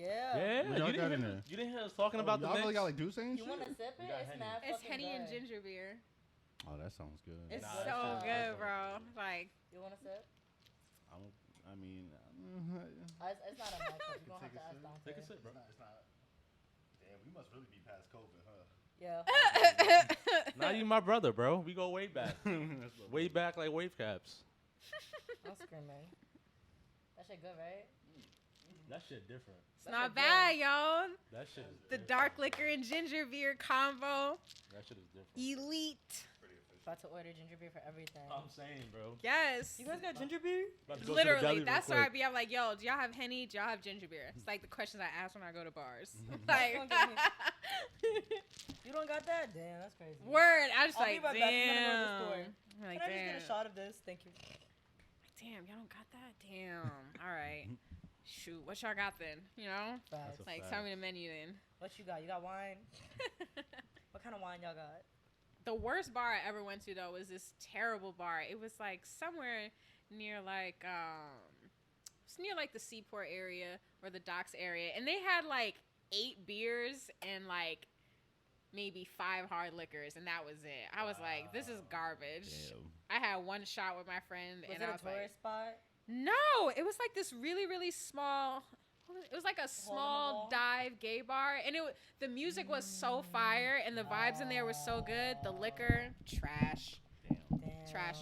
Yeah. What y'all got in there? You didn't hear us talking about the y'all mix? really got like Douce and shit? You want to sip it? It's mad It's fucking Henny and good. ginger beer. Oh, that sounds good. It's Nah, so that's good, bro. Like, You want to sip? I mean, It's not a mess. You don't have to ask Dante. Take a sip, bro. it's not. Damn, we must really be past COVID, huh? Yeah. Now you my brother, bro. We go way back. Way back like wave caps. I'm screaming. That shit good, right? That shit different. it's not bad, yo. That shit is The different. dark liquor and ginger beer combo. That shit is different. Elite. About to order ginger beer for everything. I'm saying, bro. Yes. You guys got ginger beer? About to go to the deli Literally, real that's quick. where I be. I'm like, yo, do y'all have Henny? Do y'all have ginger beer? It's like the questions I ask when I go to bars. Like, You don't got that? Damn, that's crazy. word. I just I'll like, be right back. I'm gonna go to the damn. store. I'm like, Can I just get damn. a shot of this? Thank you. Damn, y'all don't got that? Damn. All right. Shoot, what y'all got then? You know? Facts. a Like, fact. tell me the menu then. What you got? You got wine? What kind of wine y'all got? The worst bar I ever went to though was this terrible bar. It was like somewhere near like it's near like the seaport area or the docks area, and they had like 8 beers and like maybe 5 hard liquors, and that was it. I was like, this is garbage. Damn. I had one shot with my friend, Was and it I a was tourist like, spot? no, it was like this really really small. It was like a Hole in the small wall? dive gay bar, and the music was so fire, and the vibes in there were so good. The liquor, trash, Damn. trash.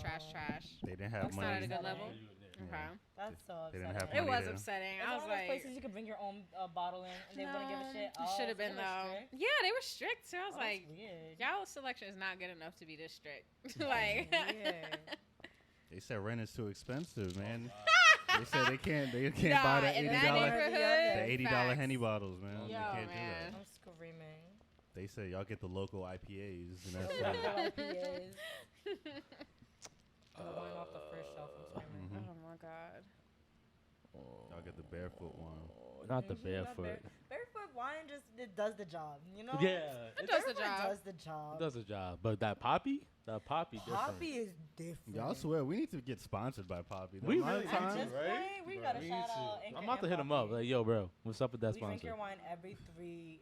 They didn't have That's not money. at a good level. Yeah. Okay. That's so They upsetting. didn't have It money was there. upsetting. It's I one was of those like, places you could bring your own bottle in and they wouldn't give a shit. It should have been so they were though. strict? Yeah, they were strict too. I was Oh, that's like, weird. y'all selection is not good enough to be this strict. Like, Weird. They said rent is too expensive, man. They said they can't nah, buy the in $80 that neighborhood, the $80 facts. Henny bottles, man. Yo, you can't do man. that. I'm screaming. They said y'all get the local IPAs, and that's Local it. IPAs. The wine off the first shelf. I'm screaming. Oh my god. Y'all get the barefoot one. Not the Mhm, not barefoot. Barefoot wine just it does the job, you know? Yeah, It does the Barefoot job. does the job. it does a job. But that poppy different. Poppy is different. Y'all swear we need to get sponsored by Poppy. The We amount really of need time- to, At this right? point, we Bro, gotta we shout need to. out. I'm Anchor about to and hit him up. Poppy. Like, yo, bro, what's up with that We drink sponsor? your wine every 3,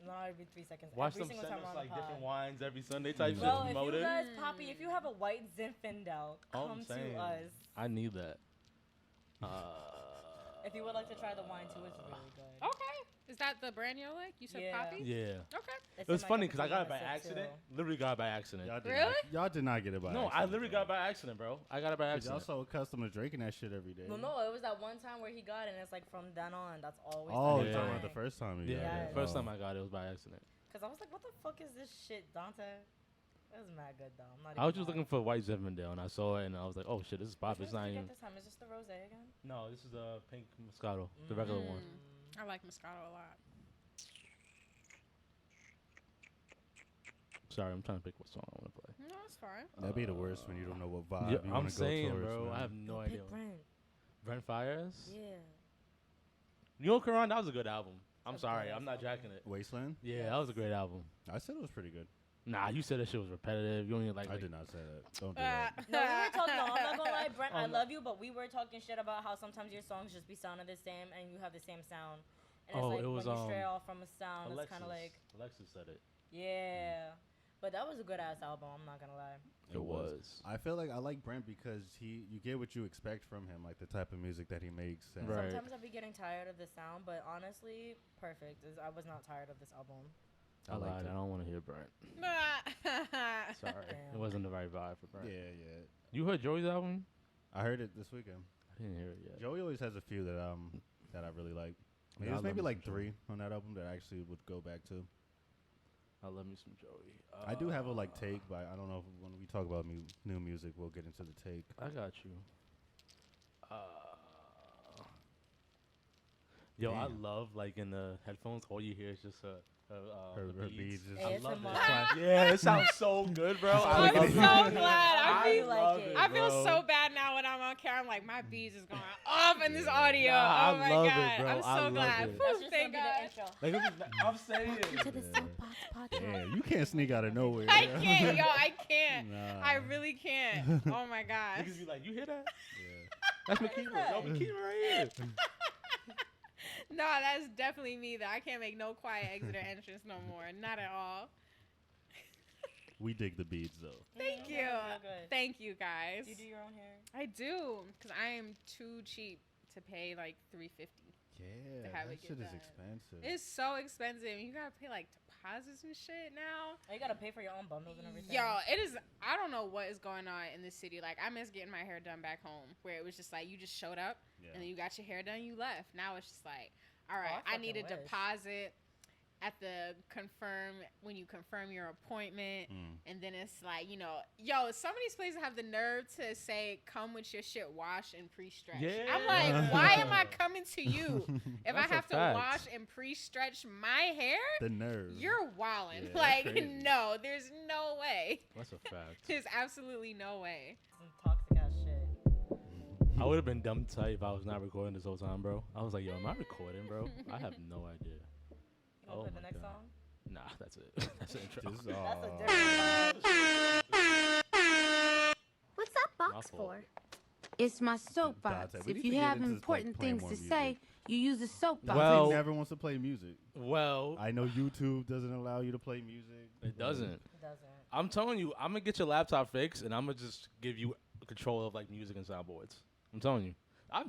not every 3 seconds. Watch every them single send time us we're on like the pod. different wines every Sunday type shit. Well, if Promote you it. guys, Poppy, if you have a white Zinfandel, I'm come to saying. us. I need that. If you would like to try the wine too, it's really good. Okay. Is that the brand you like? You said Yeah. Poppy? Yeah. Okay. It was in, like, funny a because I got it by banana sip, accident. too. Literally got it by accident. Y'all did Really? Not, y'all did not get it by No, I accident, literally bro. got it by accident, bro. I got it by Y'all accident. so accustomed to drinking that shit every day. No, no, it was that one time where he got it, and it's like from then on, that's always. Oh, Yeah. you're talking about the first time you Yeah, got Yes. it. first Oh. time I got it was by accident. Because I was like, what the fuck is this shit, Dante? It was mad good though. I'm not I was even just lying. looking for white Zinfandel and I saw it and I was like, oh shit, this is Which Poppy. one It's did not you even. get this time? Is this the rose again? No, this is the pink Moscato, the regular one. I like Moscato a lot. Sorry, I'm trying to pick what song I want to play. No, it's fine. That'd be the worst when you don't know what vibe Yeah, you I'm want to go saying, towards, bro. man. I have no Yo, idea. Big Brent. Brent Fires. Yeah. You know, Karan, that was a good album. I'm That's a sorry, good I'm not album. jacking it. Wasteland? Yeah, that was a great album. I said it was pretty good. Nah, you said that shit was repetitive. You don't even like. I like did not say that. Don't do that. No, we were talking. No, I'm not gonna lie, Brent. I no. love you, but we were talking shit about how sometimes your songs just be sounding the same, and you have the same sound. And Oh, it's like it was, when you stray off from a sound, Alexis. it's kind of like, Alexis said it. yeah. But that was a good ass album. I'm not gonna lie. It was. I feel like I like Brent because you get what you expect from him, like the type of music that he makes. And Right. Sometimes I'd be getting tired of the sound, but honestly, perfect. I was not tired of this album. I liked lied. it. I don't want to hear Brent. Sorry, Damn. it wasn't the right vibe for Brent. Yeah, yeah. You heard Joey's album? I heard it this weekend. I didn't hear it yet. Joey always has a few that I really like. Yeah, I There's love maybe me like some Joey. 3 on that album that I actually would go back to. I love me some Joey. I do have a like take, but I don't know if when we talk about new music, we'll get into the take. I got you. Yo, I Damn. love like in the headphones, all you hear is just the Her beats. beads just I love ASMR. it. Yeah, it sounds so good, bro. I I'm love so it. glad. I I, like love it. I feel bro. so bad now when I'm on camera. I'm like, my bees is going off in this audio. Nah, oh I my love it, god. bro. I'm I so love glad. it. Whew, That's just thank gonna be God. the intro. Like, I'm saying. To the Soapbox podcast. Damn, you can't sneak out of nowhere. I can't, yo. I can't. Nah. I really can't. Oh my gosh. Niggas be like, you hear that? Yeah. That's Makima. Yo, Makima right here. No, that's definitely me, though. I can't make no quiet exit or entrance no more. Not at all. We dig the beads, though. Thank you. Good. Thank you, guys. Do you do your own hair? I do, because I am too cheap to pay like $350. Yeah, To have that it get shit is done. expensive. It's so expensive. You gotta pay like deposits and shit now. Oh, you gotta pay for your own bundles and everything. Yo, it is. I don't know what is going on in this city. Like, I miss getting my hair done back home, where it was just like you just showed up and then you got your hair done, you left. Now it's just like, all right, I need a deposit at the when you confirm your appointment, and then it's like, you know, yo, some of these places have the nerve to say come with your shit washed and pre-stretched. Yeah. I'm like, why am I coming to you if I That's a have to fact. wash and pre-stretch my hair? The nerve. You're wildin'. Yeah, like, that's crazy. no, there's no way. That's a fact. There's absolutely no way. Some toxic ass shit. I would have been dumb tight if I was not recording this whole time, bro. I was like, yo, am I recording, bro? I have no idea. You gonna play the next song? Nah, that's it. That's the intro. This is, That's a different song. What's that box for? It's my soapbox. Dante, we need If to you get have into, important playing things more to music. say, you use a soapbox. Well- Dante never wants to play music. Well, I know YouTube doesn't allow you to play music. it doesn't. It doesn't. I'm telling you, I'm gonna get your laptop fixed, and I'm gonna just give you control of like music and soundboards. I'm telling you.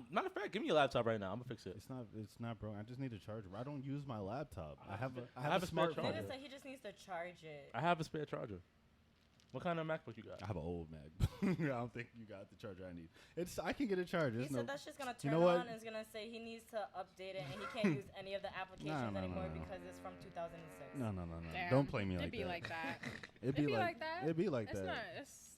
Matter of fact, give me your laptop right now. I'm gonna fix it. It's not broke. I just need a charger. I don't use my laptop. I have a a spare smartphone. charger. Nigga said he just needs to charge it. I have a spare charger. What kind of MacBook you got? I have an old Mac. I don't think you got the charger I need. I can get a charger. He It's said that's just gonna you turn know what? on and it's gonna say he needs to update it and he can't use any of the applications no, anymore no. because it's from 2006. No. Damn. Don't play me It'd like be that. like that. It'd be like that. It'd be like It's that. not.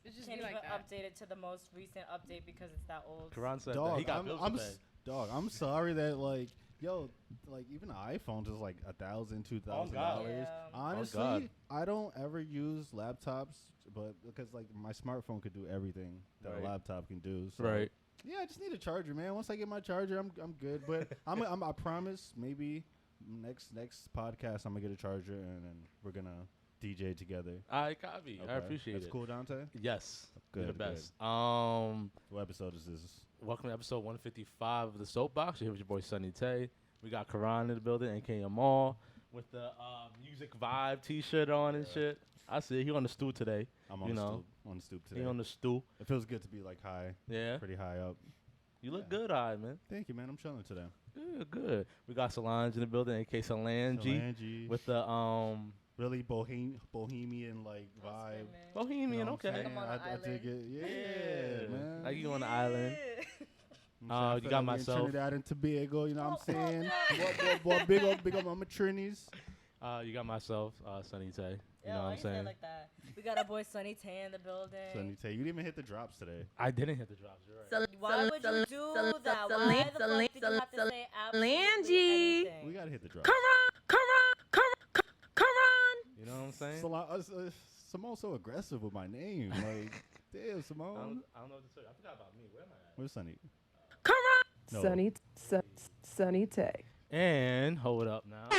It just Can't be like even that. update it to the most recent update because it's that old. Karan said that Dog, he got bills to pay. dog, I'm sorry that like, yo, like even iPhones is like $1,000, $2,000. Yeah. Honestly, God. I don't ever use laptops, but because like my smartphone could do everything that Right. a laptop can do. So Right. yeah, I just need a charger, man. Once I get my charger, I'm good. But I promise, maybe next podcast I'm gonna get a charger and then we're gonna DJ together. I copy. I Okay. appreciate That's it. cool, Dante. Yes. You're the Good, best. What episode is this? Welcome to episode 155 of the Soapbox. You're here with your boy Sunny Tay. We got Karan in the building, aka Amal, with the music vibe T-shirt on and shit. I see he on the stool today. I'm on the stoop today. He on the stool. It feels good to be like high, Yeah. pretty high up. You look Yeah. good, alright, man. Thank you, man. I'm chilling today. Good, good. We got Solange in the building, aka Solange, Solange, with the really bohemian like That's vibe. good, man. Bohemian. You know what I'm Okay. saying? Like I'm on an I dig it. Yeah, man. Like you on the island. I'm saying? I you feel got like we in myself. Trinidad and Tobago. You know what I'm Oh, saying? yeah. What, big up, I'm a Trinis. You got myself, Sunny Tay. You know what I'm Say saying? it like that. We got our boy Sunny Tay in the building. Sunny Tay, you didn't even hit the drops today. I didn't hit the drops. You're right. Why would you do that? Why the fuck did you have to say absolutely anything? We gotta hit the drops. You know what I'm saying? Simone's so aggressive with my name. Like, damn, I Simone. don't know what to say. I forgot about me. Where am I at? Where's Sunny? No. Sunny Tay. And hold up now.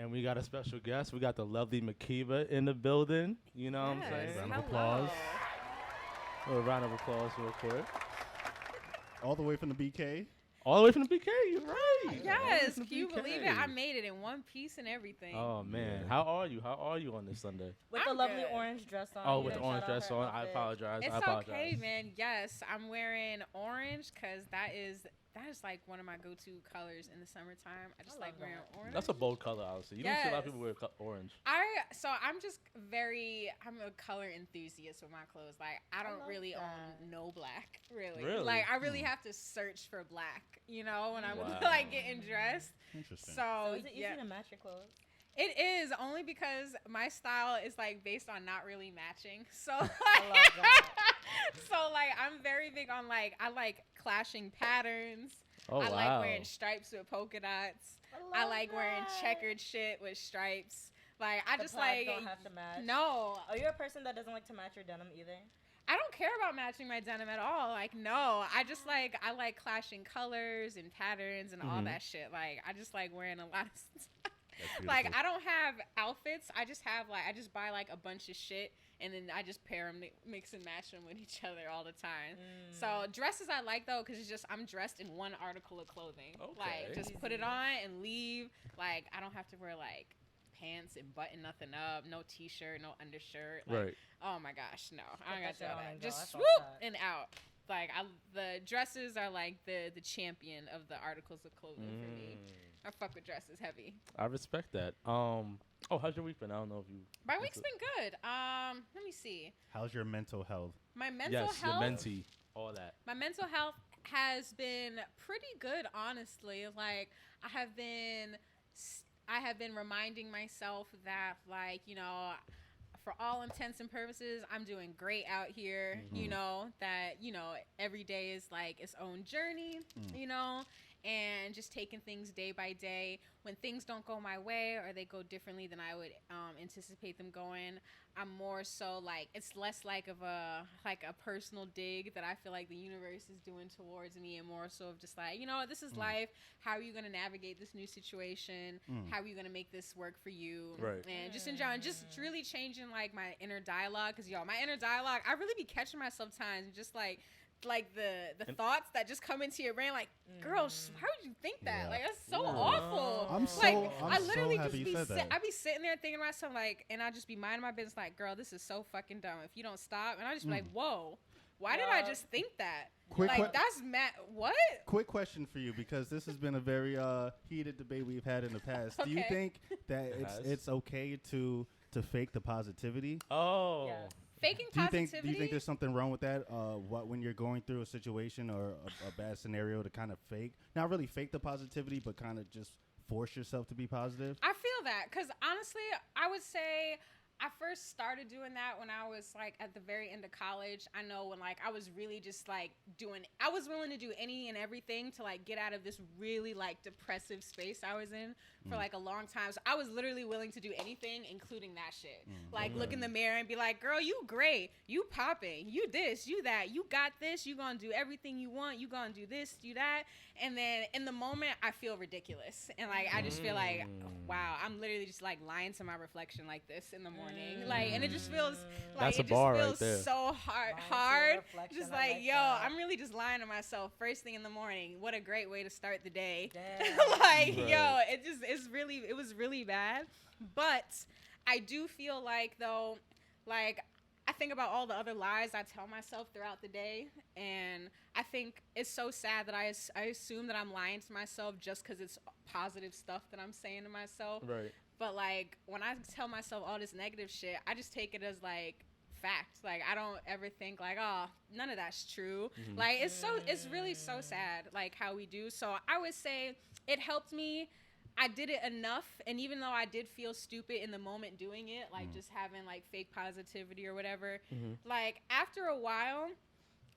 And we got a special guest. We got the lovely Makiba in the building. You know what I'm saying? Round of applause. A round of applause real quick. All the way from the BK. All the way from the BK. You're right. Yes, All the way from can the you BK. believe it? I made it in one piece and everything. Oh man, Yeah. how are you? How are you on this Sunday? With the I'm lovely good. orange dress on. Oh, You with the didn't orange shout out dress her on. I outfit. apologize. It's I apologize. okay, man. Yes, I'm wearing orange because that is like one of my go-to colors in the summertime. I just I like love wearing that. orange. That's a bold color, honestly. You don't see a lot of Yes. people wear orange. I'm just I'm a color enthusiast with my clothes. Like I don't love really that. own no black, really. Really? Like I really have to search for black, you know, when I'm Wow. like getting dressed. Interesting. So So is it easy yeah. to match your clothes? It is only because my style is like based on not really matching. So I love that. so like I'm very big on like I like clashing patterns. Oh I wow. like wearing stripes with polka dots. I love like wearing that. checkered shit with stripes. Like I The just plaid like don't have to match. no. Are you a person that doesn't like to match your denim either? I don't care about matching my denim at all. Like no, I like clashing colors and patterns and all Mhm. that shit. Like I just like wearing a lot of stuff. That's Like beautiful. I don't have outfits. I just buy like a bunch of shit and then I just pair them, mix and match them with each other all the time. So dresses I like though, because it's just I'm dressed in one article of clothing. Okay. Like just put it on and leave. Like I don't have to wear like pants and button nothing up, no t-shirt, no undershirt. Like, Right. oh my gosh, no, I don't got to do all that. Just swoop swoop and out. Like the dresses are like the champion of the articles of clothing for me. I fuck with dresses heavy. I respect that. How's your week been? I don't know if you. My week's been good. Let me see. How's your mental health? My mental Yes, your health. mentee, all that. My mental health has been pretty good, honestly. Like I have been reminding myself that, like, you know, for all intents and purposes, I'm doing great out here. You know, that, you know, every day is like its own journey, you know, and just taking things day by day. When things don't go my way or they go differently than I would anticipate them going, I'm more so like, it's less like of a personal dig that I feel like the universe is doing towards me, and more so of just like, you know, this is life. How are you going to navigate this new situation? How are you going to make this work for you? Right. And just enjoying, just really changing like my inner dialogue. Cause my inner dialogue, I really be catching myself sometimes just like the thoughts that just come into your brain, like, girl, how would you think that? Yeah. Like, that's so awful. I'm so happy you said that. I be sitting there thinking to myself, like, and I just be minding my business, like, girl, this is so fucking dumb. If you don't stop, and I just be like, whoa, why did I just think that? That's mad. What? Quick question for you, because this has been a very heated debate we've had in the past. Do you think that it's okay to fake the positivity? Oh. Yeah. Faking Do positivity. you think there's something wrong with that? When you're going through a situation or a bad scenario, to kind of not really fake the positivity, but kind of just force yourself to be positive? I feel that, because honestly, I would say I first started doing that when I was like at the very end of college. I know when like I was really just like I was willing to do any and everything to like get out of this really like depressive space I was in for like a long time. So I was literally willing to do anything, including that shit. Like look in the mirror and be like, girl, you great, you popping, you this, you that, you got this, you gonna do everything you want, you gonna do this, do that. And then in the moment, I feel ridiculous. And like, I just feel like, wow, I'm literally just like lying to my reflection like this in the morning. Like, and it just feels like, That's a bar right there. so hard. Just like, yo, I'm really just lying to myself first thing in the morning. What a great way to start the day. Like, yo, it was really bad. But I do feel like though, like, I think about all the other lies I tell myself throughout the day, and I think it's so sad that I assume that I'm lying to myself just because it's positive stuff that I'm saying to myself. Right. But like when I tell myself all this negative shit, I just take it as like fact. Like I don't ever think like, oh, none of that's true. Like it's really so sad like how we do. So I would say it helped me. I did it enough, and even though I did feel stupid in the moment doing it, like just having like fake positivity or whatever, like after a while,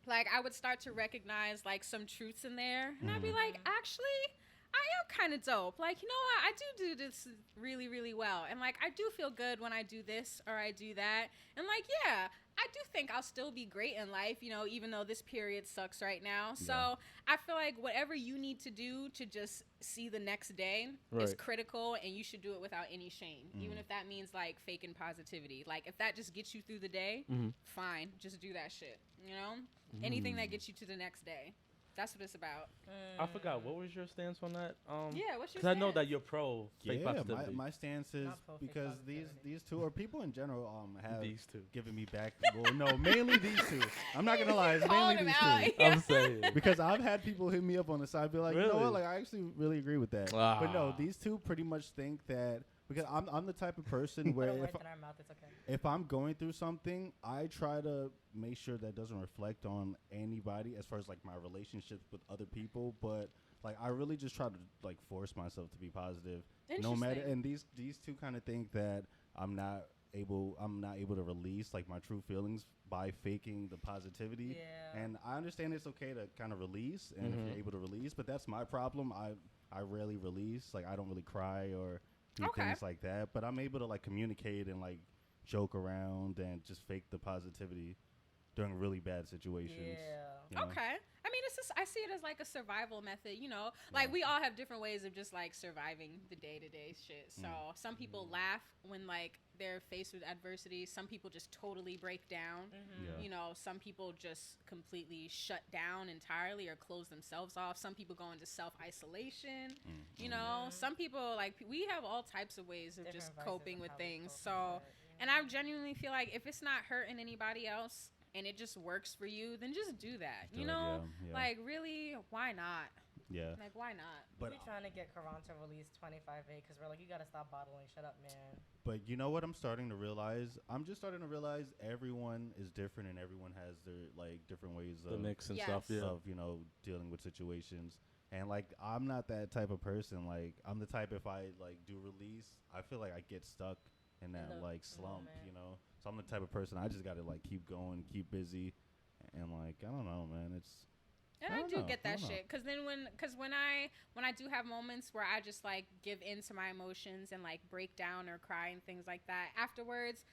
like I would start to recognize like some truths in there, and I'd be like, actually, I am kind of dope. Like, you know what? I do this really, really well, and like I do feel good when I do this or I do that, and like yeah, I do think I'll still be great in life, you know, even though this period sucks right now. So I feel like whatever you need to do to just see the next day is critical, and you should do it without any shame, even if that means like faking positivity. Like if that just gets you through the day, fine, just do that shit, you know? Anything that gets you to the next day. That's what it's about. I forgot. What was your stance on that? Yeah, what's your Because I know stance? that you're pro fake positivity. my stance is because these two, or people in general, have These two. given me back. Well, no, mainly these two. I'm not gonna lie, it's Calling mainly them these out. two. I'm saying. Because I've had people hit me up on the side, be like, you know Really? what, like I actually really agree with that. But no, these two pretty much think that, because I'm the type of person where Words in our mouth, it's okay. if I'm going through something, I try to make sure that doesn't reflect on anybody as far as like my relationships with other people. But like I really just try to like force myself to be positive, no matter. And these two kind of think that I'm not able to release like my true feelings by faking the positivity. Yeah. And I understand it's okay to kind of release, and if you're able to release, but that's my problem. I rarely release. Like I don't really cry or do things like that, but I'm able to like communicate and like joke around and just fake the positivity during really bad situations. Yeah. You know? Okay. I mean, I see it as like a survival method, you know. Like we all have different ways of just like surviving the day-to-day shit. So some people laugh when like they're faced with adversity. Some people just totally break down. You know, some people just completely shut down entirely or close themselves off. Some people go into self-isolation. You know, some people like we have all types of ways of just coping with things. So, and I genuinely feel like if it's not hurting anybody else, and it just works for you, then just do that. You know? Like, really, why not? Yeah. Like, why not? But we're trying to get Karan to release 25A because we're like, you got to stop bottling. Shut up, man. But you know what I'm starting to realize? I'm just starting to realize everyone is different and everyone has their, like, different ways of... The mix and stuff, of, you know, dealing with situations. And, like, I'm not that type of person. Like, I'm the type, if I, like, do release, I feel like I get stuck in that, like, slump, you know? So I'm the type of person, I just got to, like, keep going, keep busy. And, like, I don't know, man. It's... And I do get that shit, because then when I do have moments where I just like give in to my emotions and like break down or cry and things like that, afterwards,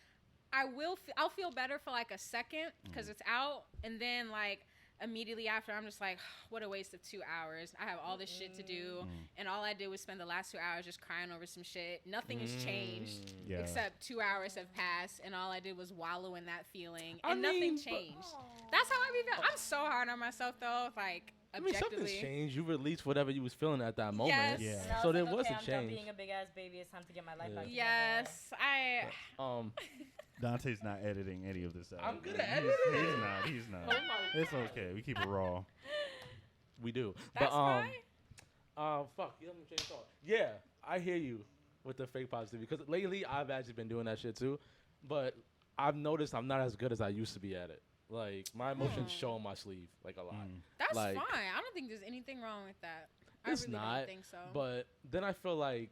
I'll feel better for like a second because it's out, and then like immediately after I'm just like, what a waste of 2 hours. I have all this shit to do, and all I did was spend the last 2 hours just crying over some shit. Nothing has changed except 2 hours have passed, and all I did was wallow in that feeling, and nothing changed. That's how I be feeling. I'm so hard on myself though, like objectively. Something's changed. You released whatever you was feeling at that moment. Yes. Yeah. So there like, was okay, a I'm change. done being a big ass baby. It's time to get my life back together. Yes, Dante's not editing any of this out. I'm good at editing. He's not. It's okay. We keep it raw. We do. That's fine. Fuck. You let me change thought. Yeah, I hear you with the fake positivity, because lately I've actually been doing that shit too, but I've noticed I'm not as good as I used to be at it. Like my emotions show on my sleeve like a lot. That's like, fine. I don't think there's anything wrong with that. It's I really not. don't think so. But then I feel like,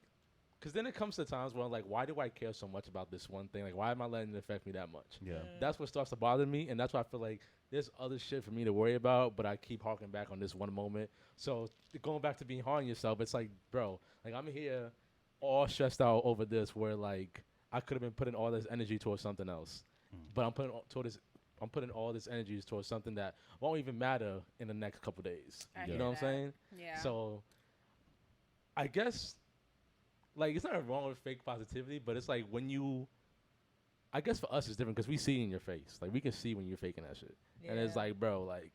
because then it comes to times where I'm like, why do I care so much about this one thing? Like, why am I letting it affect me that much? Yeah. That's what starts to bother me, and that's why I feel like there's other shit for me to worry about, but I keep harking back on this one moment. So going back to being hard on yourself, it's like, bro, like I'm here all stressed out over this, where like I could have been putting all this energy towards something else, but I'm putting all this energy towards something that won't even matter in the next couple days. You know what I'm saying? Yeah. So I guess, like, it's not wrong with fake positivity, but it's like when you, I guess for us it's different because we see in your face. Like, we can see when you're faking that shit. Yeah. And it's like, bro, like,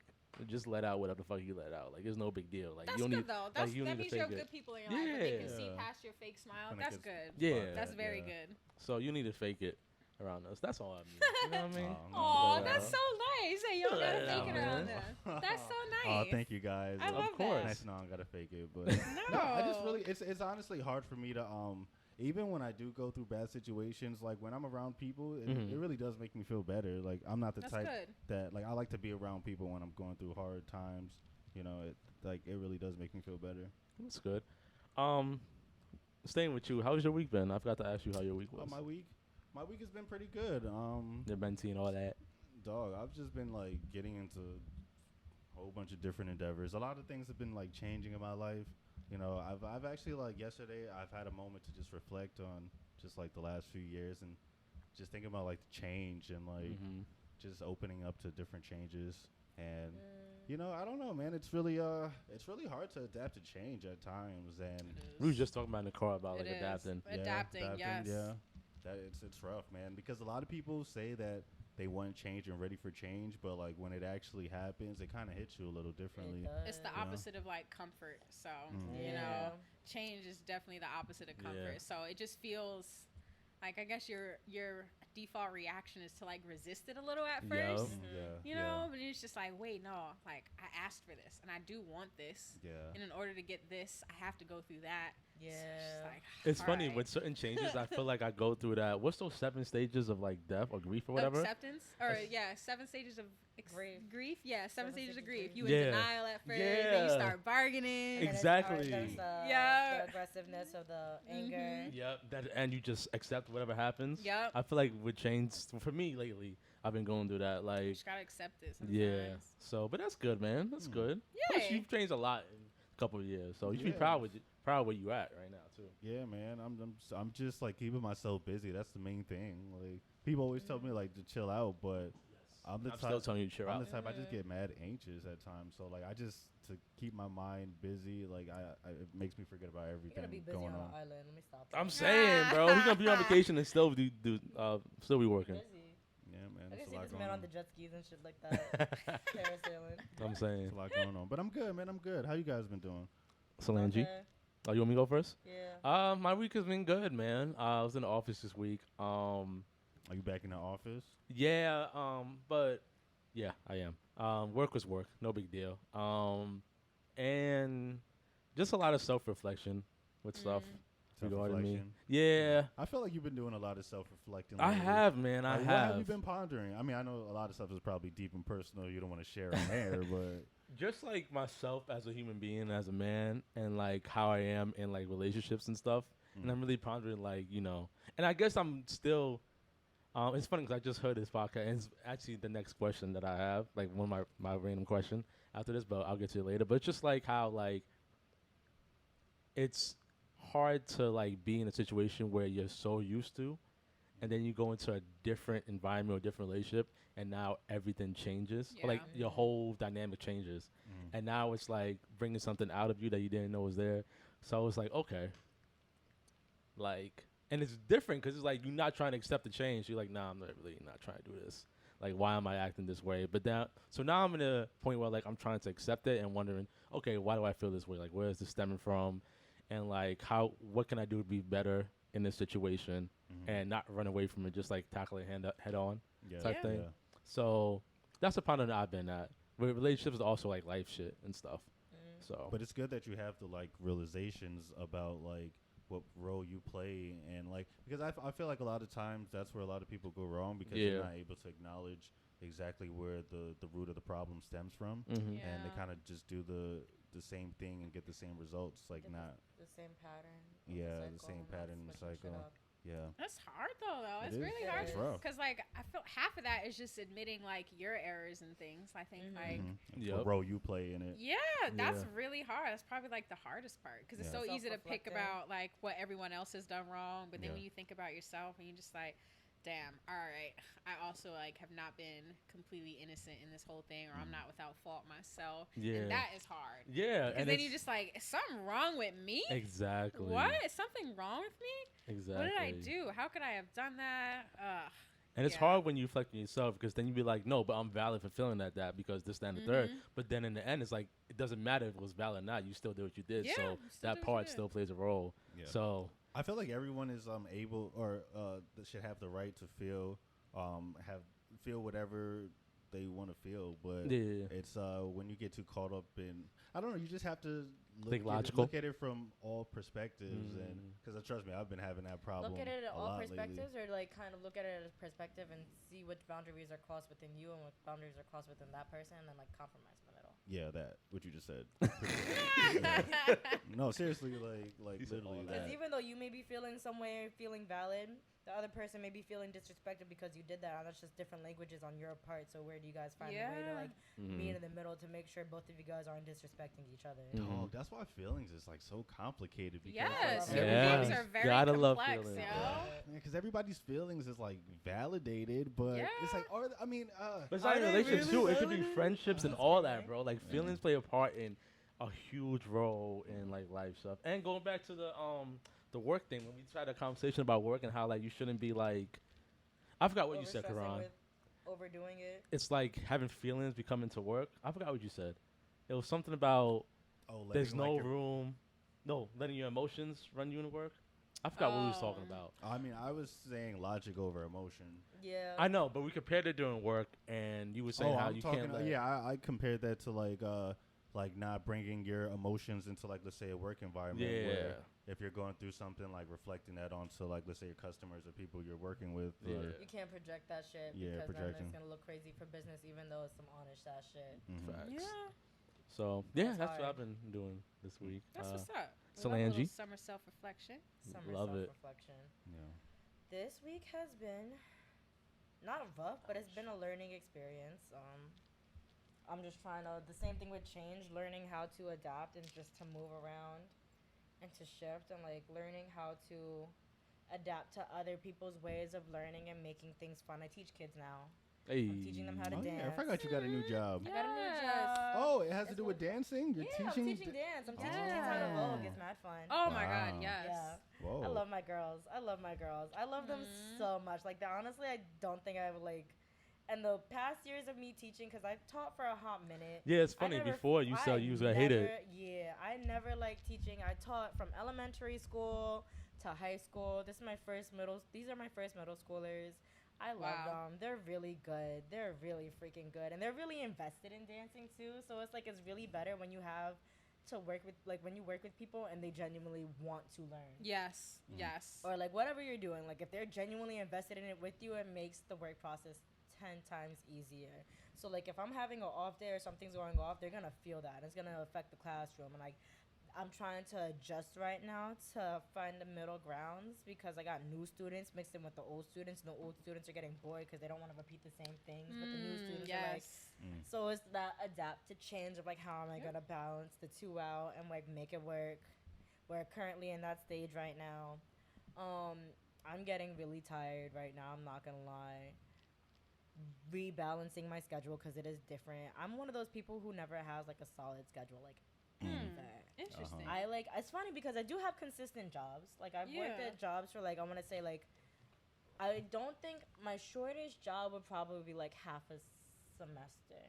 just let out whatever the fuck you let out. Like, it's no big deal. Like, that's you don't good, need, though. Like, you that need means to you're fake good it. people in your life, but they can see past your fake smile. That's good. Yeah. That's very good. So you need to fake it around us. That's all I mean. You know what I mean? Oh, that's so nice. Hey, you don't gotta fake it around us. That's so nice. Oh, thank you guys. I love of course. Nice to know I gotta fake it, but no, I just really, it's honestly hard for me to even when I do go through bad situations, like when I'm around people, it really does make me feel better. Like I'm not the type that, like, I like to be around people when I'm going through hard times. You know, it really does make me feel better. That's good. Staying with you, how's your week been? I forgot to ask you how your week was. My week has been pretty good. The mentee and all that. Dog, I've just been like getting into a whole bunch of different endeavors. A lot of things have been like changing in my life. You know, I've actually, like, yesterday I've had a moment to just reflect on just like the last few years and just thinking about like the change and like just opening up to different changes. And you know, I don't know, man. It's really hard to adapt to change at times. And we were just talking about in the car about like adapting. Adapting, yes. Yeah, that it's rough, man. Because a lot of people say that they want change and ready for change, but like when it actually happens, it kind of hits you a little differently. It's the opposite of like comfort. So you know, change is definitely the opposite of comfort. So it just feels like, I guess your default reaction is to like resist it a little at first. You know, but it's just like, wait, no, like I asked for this and I do want this. And in order to get this, I have to go through that. Yeah. So like, it's funny with certain changes. I feel like I go through that. What's those 7 stages of like death or grief or whatever? Acceptance, or 7 stages of grief. Yeah, 7 stages of grief. You in Yeah. denial at first, then you start bargaining. Exactly. The aggressiveness of the anger. Yep. And you just accept whatever happens. Yep. I feel like with change, for me lately, I've been going through that. Like, You just gotta accept it sometimes. yeah. So, but that's good, man. That's good. Plus, Yeah. you've changed a lot in a couple of years, so you should be proud where you at right now too. Yeah, man. I'm just like keeping myself busy. That's the main thing. Like, people always tell me like to chill out, but I'm the I'm type. still telling you to chill I'm out. the type. I just get mad anxious at times. So like, I just to keep my mind busy. Like, it makes me forget about You're everything gonna be busy going on on. an island. Let me stop. I'm that. saying, bro, he's gonna be on vacation and still still be working. Busy. Yeah, man. I There's can a see lot this going man on. on the jet skis and shit like that. Parasailing. I'm saying. There's a lot going on. But I'm good, man. I'm good. How you guys been doing? Solange, Okay. oh, you want me to go first? Yeah. My week has been good, man. I was in the office this week. Are you back in the office? Yeah, but yeah, I am. Work was work, no big deal. And just a lot of self-reflection with stuff regarding me. Self-reflection? Yeah, I feel like you've been doing a lot of self-reflecting. I lately. have, man. I Like, have. What have you been pondering? I mean, I know a lot of stuff is probably deep and personal. You don't want to share on air, but Just like myself as a human being, as a man, and like how I am in like relationships and stuff. And I'm really pondering, like, and I guess I'm still. It's funny because I just heard this podcast, and it's actually the next question that I have, like one of my random question after this, but I'll get to it later. But it's just like how like it's hard to like be in a situation where you're so used to, and then you go into a different environment or different relationship, and now everything changes, or like your whole dynamic changes, and now it's like bringing something out of you that you didn't know was there. So I was like, okay, like. And it's different because it's like you're not trying to accept the change. You're like, nah, I'm not trying to do this. Like, why am I acting this way? But so now I'm in a point where like I'm trying to accept it and wondering, okay, why do I feel this way? Like, where is this stemming from? And like, what can I do to be better in this situation and not run away from it, just like tackle it head on type thing. Yeah. So that's the pondering I've been at. But relationships is also like life shit and stuff. So, But it's good that you have the like realizations about like what role you play, and like because I feel like a lot of times that's where a lot of people go wrong because they're not able to acknowledge exactly where the root of the problem stems from, and they kind of just do the same thing and get the same results, like not the same pattern. the same pattern in the cycle. Yeah, That's hard though. It It's is. really It hard is. rough. because like I feel half of that is just admitting like your errors and things. I think like what role you play in it. that's really hard. That's probably like the hardest part because it's so easy to pick Self-reflecting. about like what everyone else has done wrong, but then Yeah. when you think about yourself and you just like, damn, all right, I also like have not been completely innocent in this whole thing, or I'm not without fault myself. Yeah. And that is hard. yeah. Because then you just like, is something wrong with me? Exactly. What? Is something wrong with me? Exactly. What did I do? How could I have done that? And it's Yeah. hard when you reflect on yourself because then you be like, no, but I'm valid for feeling that because this, that, and the third. But then in the end, it's like, it doesn't matter if it was valid or not. You still did what you did. Yeah, So you still that did what you part did. still plays a role. Yeah. So, I feel like everyone is able or should have the right to feel whatever they want to feel, but it's when you get too caught up in I don't know, you just have to look at it from all perspectives, and because trust me, I've been having that problem. Look at it at a all lot lately. perspectives, or like kind of look at it as perspective and see which boundaries are crossed within you and what boundaries are crossed within that person, and then like compromise in the middle. Yeah, that what you just said. No, seriously, like literally Because that. even though you may be feeling some way, feeling valid, the other person may be feeling disrespected because you did that, and that's just different languages on your part. So where do you guys find a way to like meet in the middle to make sure both of you guys aren't disrespecting each other? Dog, that's why feelings is like so complicated. Because Yes, like, your everybody's- feelings are very Gotta love complex, feelings, yo. because everybody's feelings is like validated, but it's like, but it's not in relationships too. It could be friendships and all that, right? bro. Like feelings play a part in a huge role in like life stuff. And going back to the work thing, when we tried a conversation about work and how like you shouldn't be like, I forgot what you said, Overstressing Karan. with overdoing it. It's like having feelings become into work. I forgot what you said. It was something about there's no room, letting your emotions run you into work. I forgot what we was talking about. I mean, I was saying logic over emotion. Yeah. I know, but we compared it during work, and you were saying how I'm you talking, can't. I compared that to like not bringing your emotions into like let's say a work environment. Where if you're going through something, like reflecting that onto like let's say your customers or people you're working with. Yeah. You can't project that shit Yeah, because projection. then it's gonna look crazy for business, even though it's some honest ass shit. Facts. Yeah, So yeah, That's that's what hard. I've been doing this week. that's what's up. Solange? Little summer self-reflection. Summer Love it. self-reflection. Yeah. This week has been not rough, but it's been a learning experience. I'm just trying to the same thing with change, learning how to adapt and just to move around and to shift, and like learning how to adapt to other people's ways of learning and making things fun. I teach kids now, Hey. I'm teaching them how to Oh dance. yeah, I forgot you got a new job. I got a new Yes. job. Oh, it has to It's do with dancing. You're Yeah, teaching. I'm teaching dance. I'm teaching Yeah. kids how to Vogue. It's mad fun. Oh my Wow. God, yes. Yeah. Whoa. I love my girls. I love my girls. I love them so much. Like, honestly, I don't think I would like. And the past years of me teaching, because I've taught for a hot minute. Yeah, it's funny. Before you said you was gonna hate it. Yeah, I never liked teaching. I taught from elementary school to high school. These are my first middle schoolers. I love them. They're really good. They're really freaking good, and they're really invested in dancing too. So it's like it's really better when you have to work with when you work with people and they genuinely want to learn. Yes. Yes. Or like whatever you're doing, like if they're genuinely invested in it with you, it makes the work process 10 times easier. So like if I'm having an off day or something's going off, they're gonna feel that. It's gonna affect the classroom, and like I'm trying to adjust right now to find the middle grounds because I got new students mixed in with the old students, and the old students are getting bored because they don't want to repeat the same things. But the new students are like, so it's that adapt to change of like how am I gonna balance the two out and like make it work. We're currently in that stage right now. I'm getting really tired right now. I'm not gonna lie. Rebalancing my schedule because it is different. I'm one of those people who never has like a solid schedule. Like. Interesting. It's funny because I do have consistent jobs. Like I've worked at jobs for like I want to say like I don't think my shortest job would probably be like half a semester.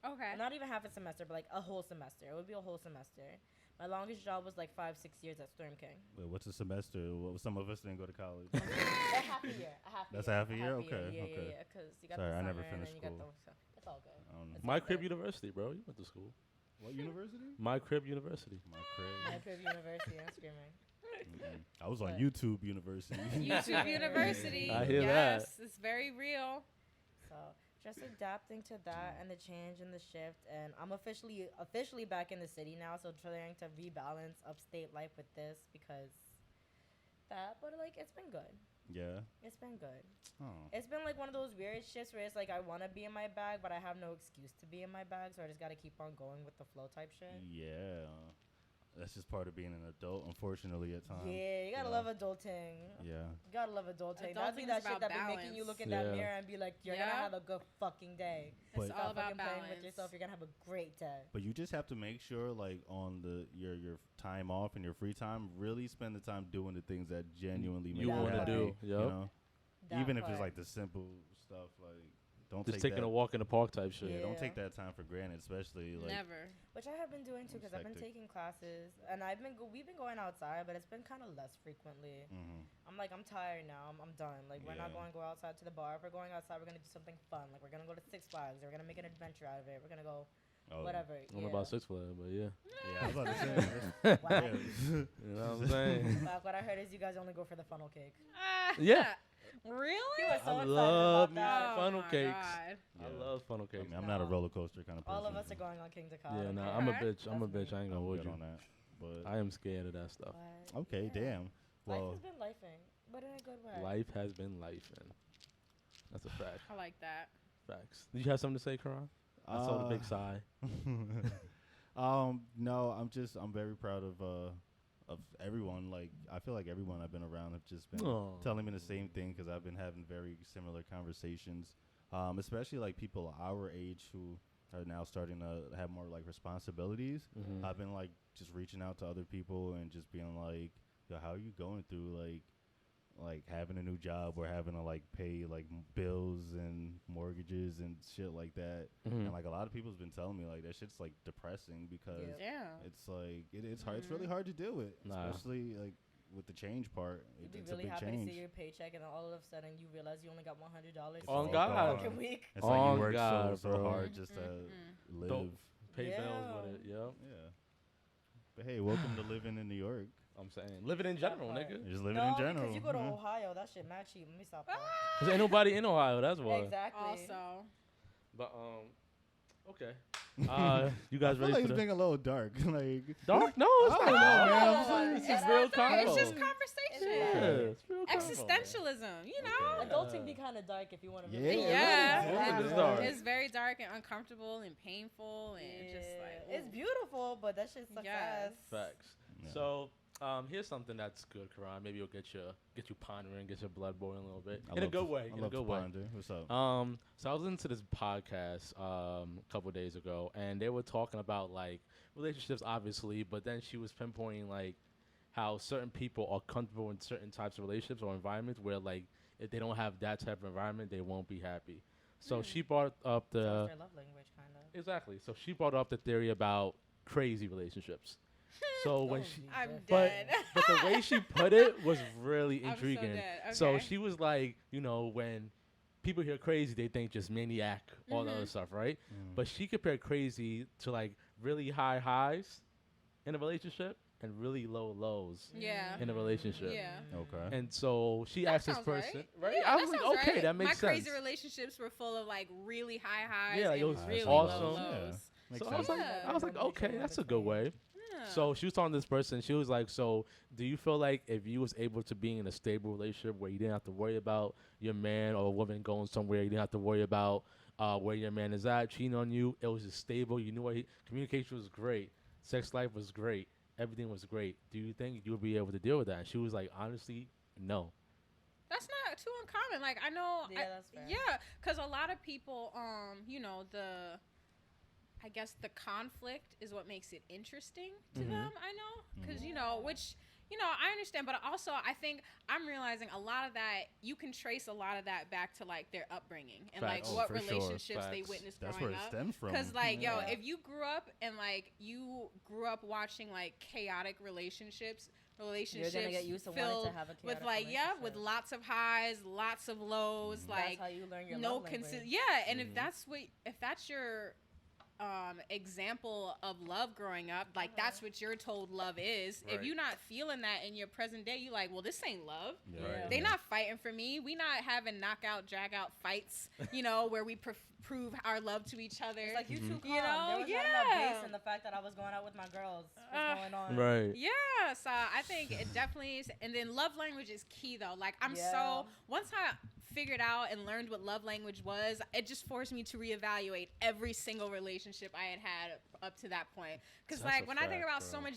Okay. Not even half a semester, but like a whole semester. It would be a whole semester. My longest job was like 5-6 years at Storm King. Wait, what's a semester? Well, some of us didn't go to college. Half a year. That's half a year? Okay. Yeah. Because you got Sorry, the I summer never and finished then you school. got the. It's all good. My Crib University, bro. You went to school. What university? My Crib University. My crib. My Crib University. I'm screaming. I was on But- YouTube University. YouTube University. I hear yes, that. it's very real. So just adapting to that and the change and the shift, and I'm officially back in the city now. So trying to rebalance upstate life with this because but like it's been good. Yeah. It's been good. Oh. It's been like one of those weird shifts where it's like I want to be in my bag, but I have no excuse to be in my bag, so I just got to keep on going with the flow type shit. Yeah. That's just part of being an adult, unfortunately, at times. Yeah, you gotta love adulting. Yeah. You gotta love adulting. Not be Adulting that is shit about that be making you balance. look in that Yeah. mirror and be like, you're gonna have a good fucking day. But- It's all Stop about fucking playing balance. with yourself. You're gonna have a great day. But you just have to make sure, like, on your time off and your free time, really spend the time doing the things that genuinely make You you wanna happy. do, You yup. know? That Even if it's part. like the simple stuff, like, don't Just take taking that. a walk in the park type shit. Yeah, don't Yeah. take that time for granted, especially like. Never. Which I have been doing too, because I've been Hectic. taking classes, and we've been going outside, but it's been kind of less frequently. I'm like, I'm tired now. I'm done. Like, we're not Yeah. going to go outside to the bar. If we're going outside, we're gonna do something fun. Like, we're gonna go to Six Flags. Or we're gonna make an adventure out of it. We're gonna go Oh. whatever. I don't know about Six Flags, but yeah. Yeah, I was about to say. Wow. Yeah. You know what I'm saying? But what I heard is you guys only go for the funnel cake. Yeah. Really? He was so I excited love about me that. funnel my cakes. God. I Yeah. love funnel I cakes. mean, I'm not a No. roller coaster kind of person. All of us are going on King to Call. Yeah, nah, okay? I'm a Alright. bitch. I'm a bitch. I ain't gonna I'm hold good you. on that. But I am scared of that stuff. But, okay, yeah. damn. Life Well, has been lifing, but in a good way. Life has been life, and that's a fact. I like that. Facts. Did you have something to say, Karan? I saw the big sigh. No, I'm very proud of everyone. Like, I feel like everyone I've been around have just been Aw. telling me the same thing because I've been having very similar conversations. Especially like people our age who are now starting to have more like responsibilities. Mhm. I've been like just reaching out to other people and just being like, yo, how are you going through like having a new job or having to like pay like bills and mortgages and shit like that. Mhm. And like a lot of people's been telling me like that shit's like depressing because Yeah. Yeah. it's like it's hard. It's really hard to do it, Nah. especially like with the change part. You'd be It's really a big happy change. to see your paycheck, and then all of a sudden you realize you only got $100 It's On all God. fucking week. It's like On you work God, so bro. hard just to live. Don't pay bills Yeah. with it. Yep. Yeah. But hey, welcome to living in New York. I'm saying living in general, part. nigga. Just living No, in general. because you go to Mhm. Ohio, that shit mad cheap. Let me stop that. Cause ain't nobody in Ohio. That's why. Exactly. Also, But okay. You guys I feel ready like for it's the being a little dark. Like dark? No, it's I not. don't know, man. I'm No, saying this it's is real not dark. convo. it's just It's conversation. Yeah, dark. it's real convo. Existentialism, you know? Okay. Adulting be kind of dark if you want to. Yeah, Yeah. Adulting is dark. It's very dark and uncomfortable and painful and just like it's ooh. beautiful, but that shit sucks Yes. ass. Facts. Yeah. So Here's something that's good, Karan. Maybe it'll get you pondering, get your blood boiling a little bit. I In a love good to- way. I In a love good to way. ponder. What's up? So I was listening to this podcast a couple days ago, and they were talking about like relationships, obviously, but then she was pinpointing like how certain people are comfortable in certain types of relationships or environments where like if they don't have that type of environment, they won't be happy. So she brought up Sounds the their love language, kind of. exactly. So she brought up the theory about crazy relationships. So when she I'm but dead. but the way she put it was really I'm so intriguing. dead. So Okay. she was like, when people hear crazy, they think just maniac, all the other stuff, right? But she compared crazy to like really high highs in a relationship and really low lows Yeah. in a relationship. Yeah. Okay. And so she That asked this sounds person, right? right? Yeah, I that was like, sounds okay, right. that makes My sense. crazy relationships were full of like really high highs Yeah, like, it and was really awesome. low Yeah. lows. Makes So sense. I was like, okay, that's a good way. Yeah. So she was talking to this person. She was like, so do you feel like if you was able to be in a stable relationship where you didn't have to worry about your man or a woman going somewhere, you didn't have to worry about where your man is at, cheating on you, it was just stable. You knew communication was great. Sex life was great. Everything was great. Do you think you would be able to deal with that? And she was like, honestly, no. That's not too uncommon. Like I know, Yeah, that's fair. yeah, because a lot of people, I guess the conflict is what makes it interesting to them. I know, because which I understand, but also I think I'm realizing a lot of that you can trace a lot of that back to like their upbringing and Facts. like what for sure. relationships they Facts. witnessed That's where growing it up. stems from. Because like Yeah. if you grew up and like you grew up watching like chaotic relationships You're gonna get used to wanting filled to have a with chaotic like with relationship. lots of highs, lots of lows, That's like how you learn your no love language. and if that's your example of love growing up, like that's what you're told love is. If Right. you're not feeling that in your present day, you like, well, this ain't love. Yeah. Yeah. They not fighting for me. We not having knockout, drag out fights, where we prove our love to each other. It's like you too calm. You know, there was not yeah. enough bass in the fact that I was going out with my girls. What's going on? Right. Yeah, so I think it definitely is. And then love language is key, though. Like, Yeah. once I figured out and learned what love language was, it just forced me to reevaluate every single relationship I had up to that point. Because, That's like, a when I think fact, about bro. so much,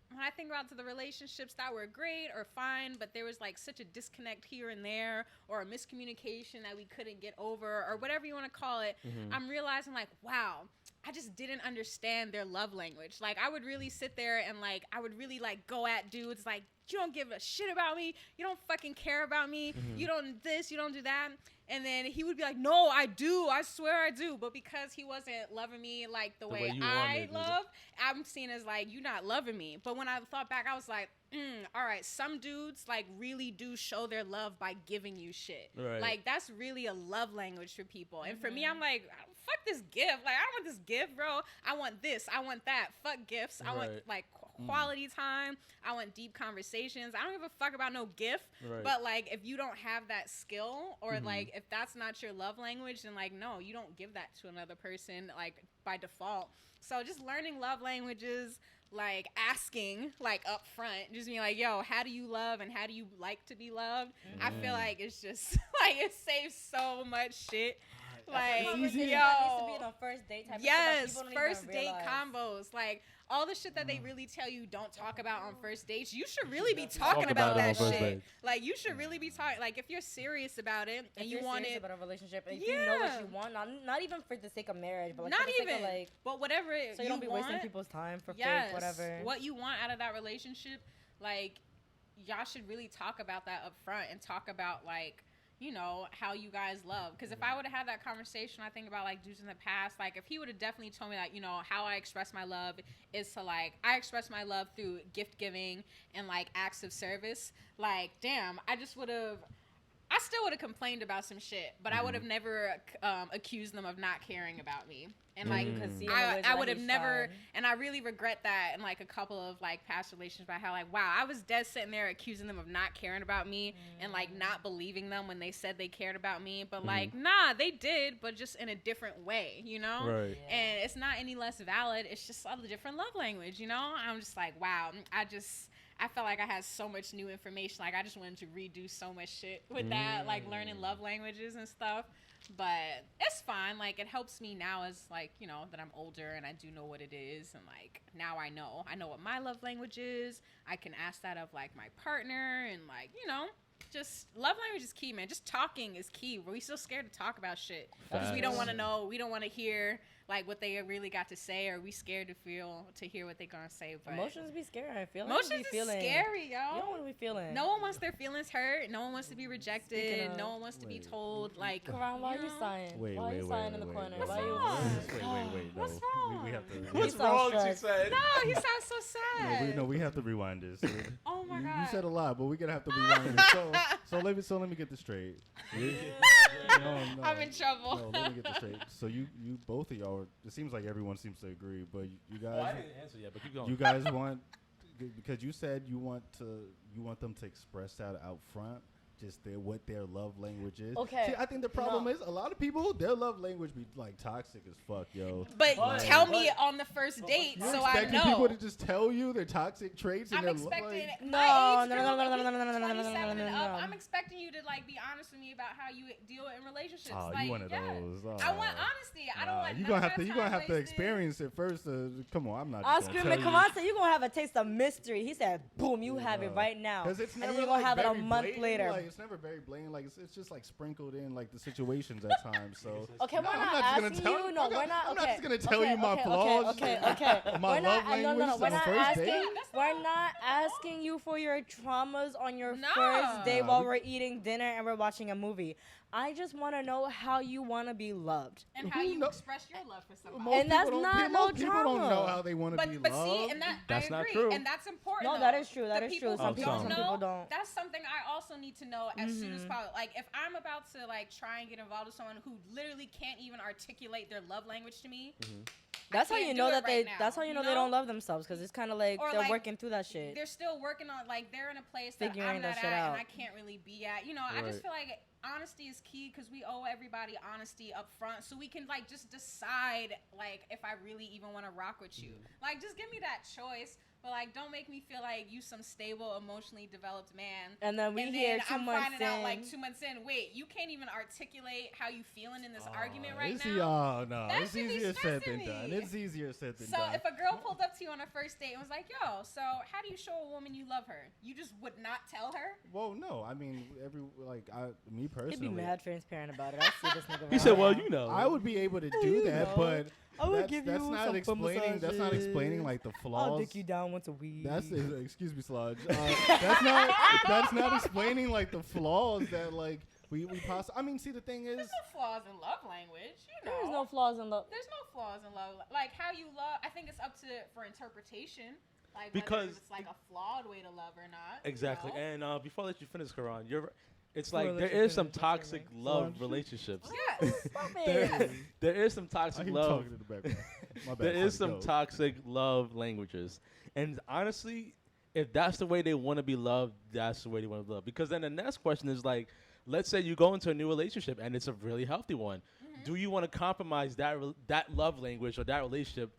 when I think about to the relationships that were great or fine, but there was, like, such a disconnect here and there or a miscommunication that we couldn't get over or whatever you want to call it, I'm realizing, like, wow, I just didn't understand their love language. Like, I would really sit there and, like, I would really, like, go at dudes, like, you don't give a shit about me. You don't fucking care about me. You don't this, you don't do that. And then he would be like, no, I do. I swear I do. But because he wasn't loving me, like, the way way you I wanted. love, I'm seen as, like, you not loving me. But when I thought back, I was like, all right, some dudes, like, really do show their love by giving you shit. Right. Like, that's really a love language for people. And for me, I'm like, fuck this gift. Like, I don't want this gift, bro. I want this. I want that. Fuck gifts. I want, Right. like, quality time. I want deep conversations. I don't give a fuck about no gift. Right. But, like, if you don't have that skill or, like, if that's not your love language, then, like, no, you don't give that to another person, like, by default. So just learning love languages, like, asking, like, up front, just being like, yo, how do you love and how do you like to be loved? I feel like it's just, like, it saves so much shit. Like, Conversation yo. that needs to be on a first date type of Yes, stuff that people don't first even date realize. combos. Like, all the shit that they really tell you don't talk about on first dates, you should really be talking Talk about about it that on first shit. date. Like, you should really be talking. Like, if you're serious about it and If you you're want serious it, about a relationship, and if you know what Yeah. you want, not even for the sake of marriage, but like not for the sake even, of, like, but whatever so you don't be want, wasting people's time for yes, fake whatever. what you want out of that relationship, like, y'all should really talk about that up front and talk about, like, how you guys love. Because if I would have had that conversation, I think about, like, dudes in the past, like, if he would have definitely told me, like, how I express my love is to, like, I express my love through gift giving and, like, acts of service. Like, damn, I still would have complained about some shit, but I would have never accused them of not caring about me. And, like, You can see in the ways I that would have he's never, trying. and I really regret that in, like, a couple of, like, past relationships about how, like, wow, I was dead sitting there accusing them of not caring about me and, like, not believing them when they said they cared about me. But, like, nah, they did, but just in a different way, Right. Yeah. And it's not any less valid. It's just a different love language, I'm just like, wow. I felt like I had so much new information. Like I just wanted to redo so much shit with that, like learning love languages and stuff. But it's fine. Like it helps me now as like, you know, that I'm older and I do know what it is. And like now I know what my love language is. I can ask that of like my partner and like, you know, just love language is key, man. Just talking is key. We still scared to talk about shit because we don't want to know. We don't want to hear like what they really got to say, or we scared to hear what they gonna say. But emotions be scary. Emotions is scary, yo. You don't want to be feeling. No one wants their feelings hurt. No one wants to be rejected. No one wants to be told like. Karan, why are you sighing? Wait, why are you sighing in the corner? What's why wrong? Wait. No. What's wrong? We have to. What's sounds wrong? She stressed. said. No, he sounds so sad. No, we have to rewind this. Oh my You god. said a lot, but we're gonna have to rewind this. So let me get this straight. No. I'm in trouble. No, let me get this straight. So you both of y'all. It seems like everyone seems to agree, but you Oh, I guys, didn't answer yet, but keep going. you guys want because you said you want them to express that out front. Just what their love language is. Okay. See, I think the problem is a lot of people, their love language be like toxic as fuck, yo. But tell me on the first date You're so I expecting know. people to just tell you their toxic traits and I'm their expecting No, my age no, group, no, no, like, no, no, no, no, no, no, no, 27 and no, up, no. I'm expecting you to like be honest with me about how you deal in relationships. Oh, like, you one of yeah. those. I want honesty. I don't want. You none gonna of have to. that You gonna time have to wasted. experience it first. Come on, I'm not. Oscar just gonna tell McCaman said you're gonna have a taste of mystery. He said, "Boom, you have it right now." Because it's and never then you're gonna like have it a very month blatant, later. Like, it's never very blatant. Like it's just like sprinkled in like the situations at times. So Okay, we're not I'm not just asking gonna tell you. No, we're not. I'm not Okay, just gonna tell okay, you my okay, flaws. Okay. My We're love not. No. language We're on not first asking. date. We're not asking you for your traumas on your No. first day Nah, while we- we're eating dinner and we're watching a movie. I just want to know how you want to be loved. And how Who you know- express your love for somebody. Most And that's people not don't, no most people don't know trauma. how they want to be But loved. see, and That's I not agree, true. and that's important. No, though. that is true. That The is people true. Some who people, don't some know, people don't. That's something I also need to know as soon as Mhm. possible. Like if I'm about to like try and get involved with someone who literally can't even articulate their love language to me, That's how can't you do know it that they. right now, That's how you know you they know? don't love themselves because it's kind of like Or, they're like, working through that shit. they're still working on like they're in a place that Figuring I'm that not shit at out. and I can't really be at. You know, I just Right. feel like honesty is key because we owe everybody honesty up front so we can like just decide like if I really even want to rock with you. Like just give me that choice. But like, don't make me feel like you some stable, emotionally developed man. And then we and hear then 2 I'm months finding out in. like 2 months in. Wait, you can't even articulate how you feeling in this argument right It's now. no, That it's should be easier said than stressing done. me. It's easier said than So done. if a girl pulled up to you on a first date and was like, "Yo, so how do you show a woman you love her?" You just would not tell her. Well, no, I mean, me personally, He'd be mad transparent about it. I see this nigga. He right said, "Well, now. you know." I would be able to do you that, know. but I would that's, give that's you not some explaining. That's not explaining like the flaws. I'll dick you down once a week. That's excuse me, Sludge. That's not explaining like the flaws that like we possibly. I mean, see, the thing is, There's no flaws in love language. You know, There's no flaws in love. There's no flaws in love. Like how you love. I think it's up to for interpretation. Like Because whether it's like a flawed way to love or not. Exactly. You know? And before I let you finish, Karan, it's Before I like let there you is some finish, toxic sorry. love Lunch. relationships. Yes. Stop There, it. there is some I toxic keep love. talking in the background. My bad, There is sorry, some go. toxic love languages, and honestly, if that's the way they want to be loved, that's the way they want to love. Because then the next question is like, let's say you go into a new relationship and it's a really healthy one. Do you want to compromise that love language or that relationship?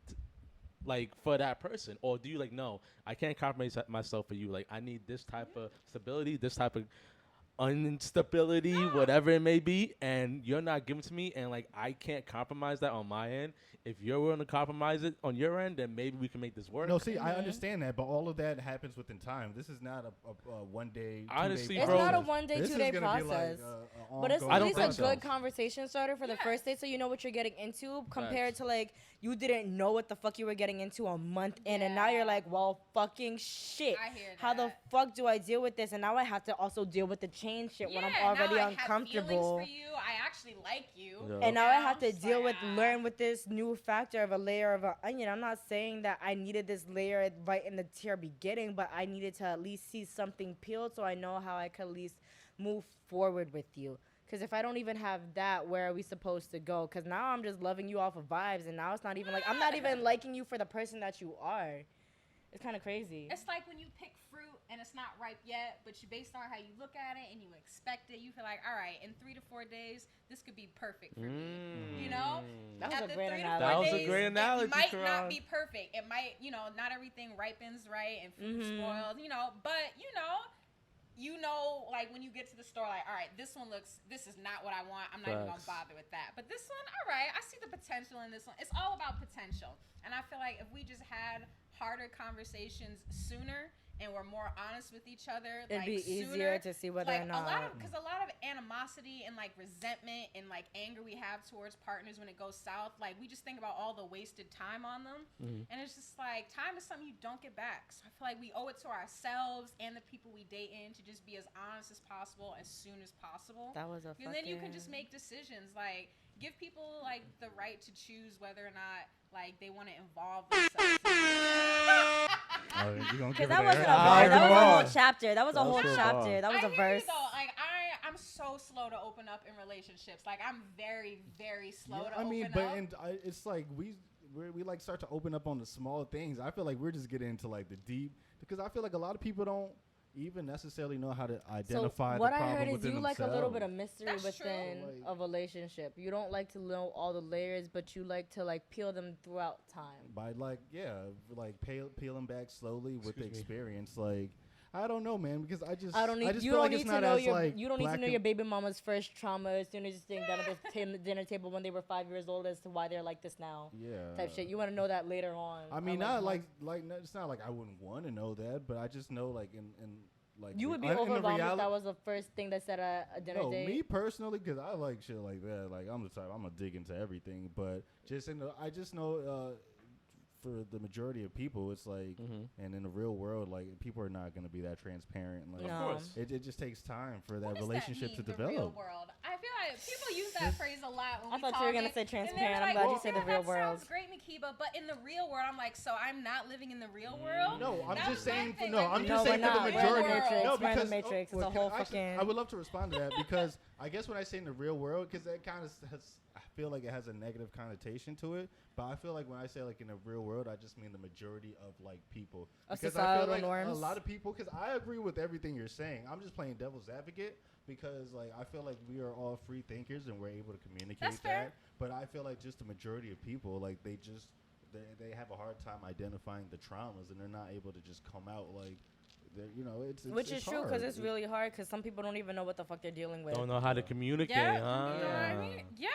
Like for that person, or do you like, no, I can't compromise myself for you. Like I need this type of stability, this type of instability, whatever it may be, and you're not giving to me, and like I can't compromise that on my end. If you're willing to compromise it on your end, then maybe we can make this work. No, see, I understand that, but all of that happens within time. This is not a 1 day. 2 Honestly, day It's bro, not a process. 1 day, This 2 is day gonna be like, process. a But it's ongoing at I don't least a think so. good conversation starter for the Yeah. first date, so you know what you're getting into. Compared to like you didn't know what the fuck you were getting into a month in, and now Yeah. you're like, well, fucking shit. I hear How the that. fuck do I deal with this? And now I have to also deal with the change shit when I'm Yeah, already now I have uncomfortable. feelings for you. I actually like you. Yeah. And now I You know? have to It's deal like, with, learn with this new factor of a layer of an onion. I'm not saying that I needed this layer right in the tier beginning, but I needed to at least see something peeled so I know how I could at least move forward with you. Because if I don't even have that, where are we supposed to go? Because now I'm just loving you off of vibes, and now it's not even like, I'm not even liking you for the person that you are. It's kind of crazy. It's like when you pick fruit and it's not ripe yet, but you based on how you look at it and you expect it, you feel like, all right, in 3 to 4 days, this could be perfect for me. You know? That was At a the great 3 to 4 analogy. That was a days, great analogy, it might Karan. not be perfect. It might, you know, not everything ripens right and food spoils, you know, but, you know, like when you get to the store, like, all right, this is not what I want. I'm not even going to bother with that. But this one, all right, I see the potential in this one. It's all about potential. And I feel like if we just had harder conversations sooner and we're more honest with each other, It'd be easier to see whether or not. Because a lot of animosity and like resentment and like anger we have towards partners when it goes south, like we just think about all the wasted time on them, and it's just like time is something you don't get back. So I feel like we owe it to ourselves and the people we date in to just be as honest as possible as soon as possible. That was a and then you can just make decisions, like give people like the right to choose whether or not like they want to involve themselves. Because that wasn't a bar. That was a whole chapter. That was a whole chapter. That was a verse. Like I'm so slow to open up in relationships. Like I'm very, very slow to open up. It's like we like start to open up on the small things. I feel like we're just getting into like the deep, because I feel like a lot of people don't even necessarily know how to identify the problem within themselves. What I heard is you like a little bit of mystery That's within true. a relationship. You don't like to know all the layers, but you like to like peel them throughout time. By peeling back slowly with the experience. Like, I don't know, man, because I just feel like it's not as like you don't need to know your baby mama's first trauma as soon as you sitting down at the dinner table when they were 5 years old as to why they're like this now. Yeah. Type shit. You want to know that later on. I mean, it's not like I wouldn't want to know that, but I just know like in like you would be overwhelmed if that was the first thing that said at a dinner date. Me personally, because I like shit like that. Like I'm the type, I'm gonna dig into everything, but I just know for the majority of people, it's like, and in the real world, like people are not gonna be that transparent. Like, of course, it just takes time for that what relationship does that to mean, develop. The real world. I feel like people use that phrase a lot. When I thought you were gonna say transparent. Like, I'm glad you said the real world. Sounds great, Makiba, but in the real world, I'm like, so I'm not living in the real world. No, I'm That's just saying. my thing. No, I'm just we're saying for not. the We're in the majority. Matrix. No, We're in the because Matrix. It's a whole fucking. I would love to respond to that because I guess when I say in the real world, because that kind of I feel like it has a negative connotation to it. But I feel like when I say like in the real world, I just mean the majority of like people. Because I feel like norms. a lot of people. Because I agree with everything you're saying. I'm just playing devil's advocate because like I feel like we are all free thinkers and we're able to communicate That's fair. But I feel like just the majority of people like they have a hard time identifying the traumas and they're not able to just come out like. Which is true because it's really hard because some people don't even know what the fuck they're dealing with. Don't know how to communicate, Yeah, huh? you know what I mean? Yeah.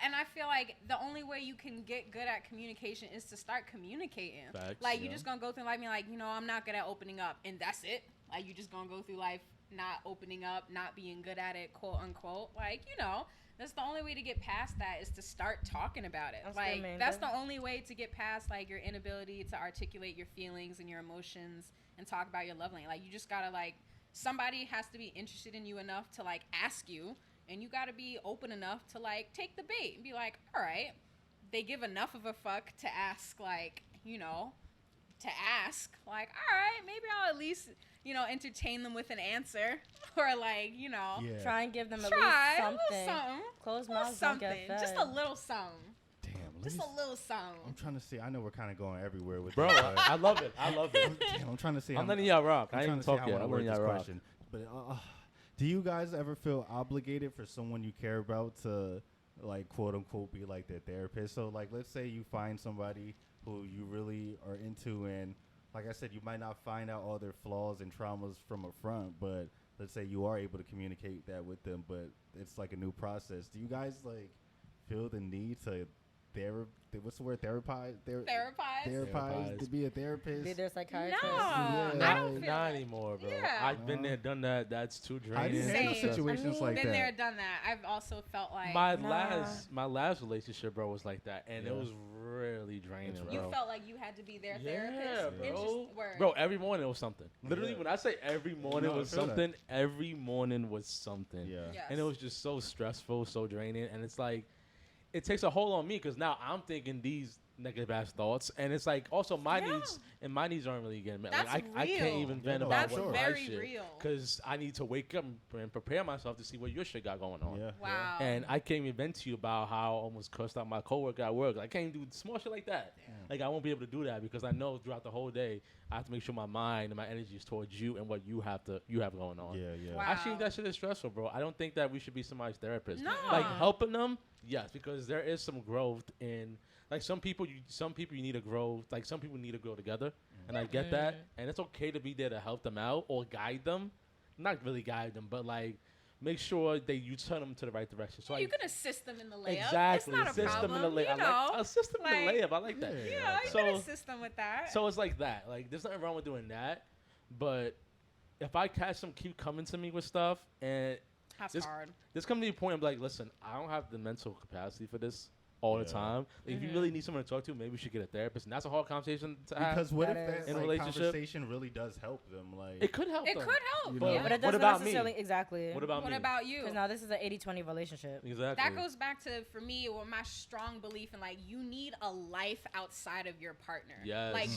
And I feel like the only way you can get good at communication is to start communicating. Facts, like, you just gonna go through life and be like, I'm not good at opening up, and that's it. Like, you just gonna go through life not opening up, not being good at it, quote unquote. Like, that's the only way to get past that is to start talking about it. That's the only way to get past, like, your inability to articulate your feelings and your emotions and talk about your love language. Like, you just gotta, like, somebody has to be interested in you enough to, like, ask you. And you got to be open enough to, like, take the bait and be like, all right, they give enough of a fuck to ask, like, to ask. Like, all right, maybe I'll at least, entertain them with an answer. Or, like, Try and give them at least a something. little something. Closed mouths don't get fed. Just a little something. Damn. Just a little something. I'm trying to see. I know we're kind of going everywhere with Bro, this, I love it. I'm trying to see. I'm letting y'all rock. I ain't I'm even trying to talk see how yet. I I'm want letting to y'all word this rock. question. But do you guys ever feel obligated for someone you care about to, like, quote unquote, be like their therapist? So, like, let's say you find somebody who you really are into, and like I said, you might not find out all their flaws and traumas from up front, but let's say you are able to communicate that with them, but it's like a new process. Do you guys like feel the need to what's the word? Therapize? To be a therapist? Be their psychiatrist? No, Yeah. I don't feel Not that. anymore, bro. Yeah. I've been there, done that. That's too I draining. didn't handle Same. situations like Been that. there, done that. I've also felt like My last relationship, bro, was like that, and it was really draining, you bro. felt like you had to be their Yeah, therapist. bro. Word. Bro, every morning it was something. Literally, Yeah. when I say every morning No, I was feel that. something, every morning was something. Yeah. Yes. And it was just so stressful, so draining, and it's like, it takes a hold on me because now I'm thinking negative ass thoughts, and it's like also my Yeah. needs and my needs aren't really getting met. That's Like I can't real. even vent no, about That's what very my shit real. because I need to wake up and prepare myself to see what your shit got going on. Yeah. Wow. And I can't even vent to you about how I almost cursed out my coworker at work. I can't even do small shit like that. Like I won't be able to do that because I know throughout the whole day I have to make sure my mind and my energy is towards you and what you have going on. Yeah, yeah. Wow. I think that shit is stressful, bro. I don't think that we should be somebody's therapist. No. Like helping them, yes, because there is some growth in like some people you need to grow. Like some people need to grow together, and I get that. And it's okay to be there to help them out or guide them. Not really guide them, but like make sure that you turn them to the right direction. So you like, can assist them in the layup. exactly, It's not a assist them problem. in the layup. You know, assist them in the like- layup. I like that. yeah, you So- can assist them with that. So it's like that. Like, there's nothing wrong with doing that. But if I catch them keep coming to me with stuff, and That's this- hard. there's coming to a point I'm like, listen, I don't have the mental capacity for this all the Yeah. time. If you really need someone to talk to, maybe we should get a therapist. And that's a hard conversation to have. Because what That if is- that In a like, relationship- conversation really does help them? Like, It could help It them. could help. You But- know? Yeah. But it What doesn't about me? necessarily exactly. What about What me? about you? Because now this is an 80-20 relationship. Exactly. That goes back to, for me, or my strong belief in like you need a life outside of your partner. Yes. Like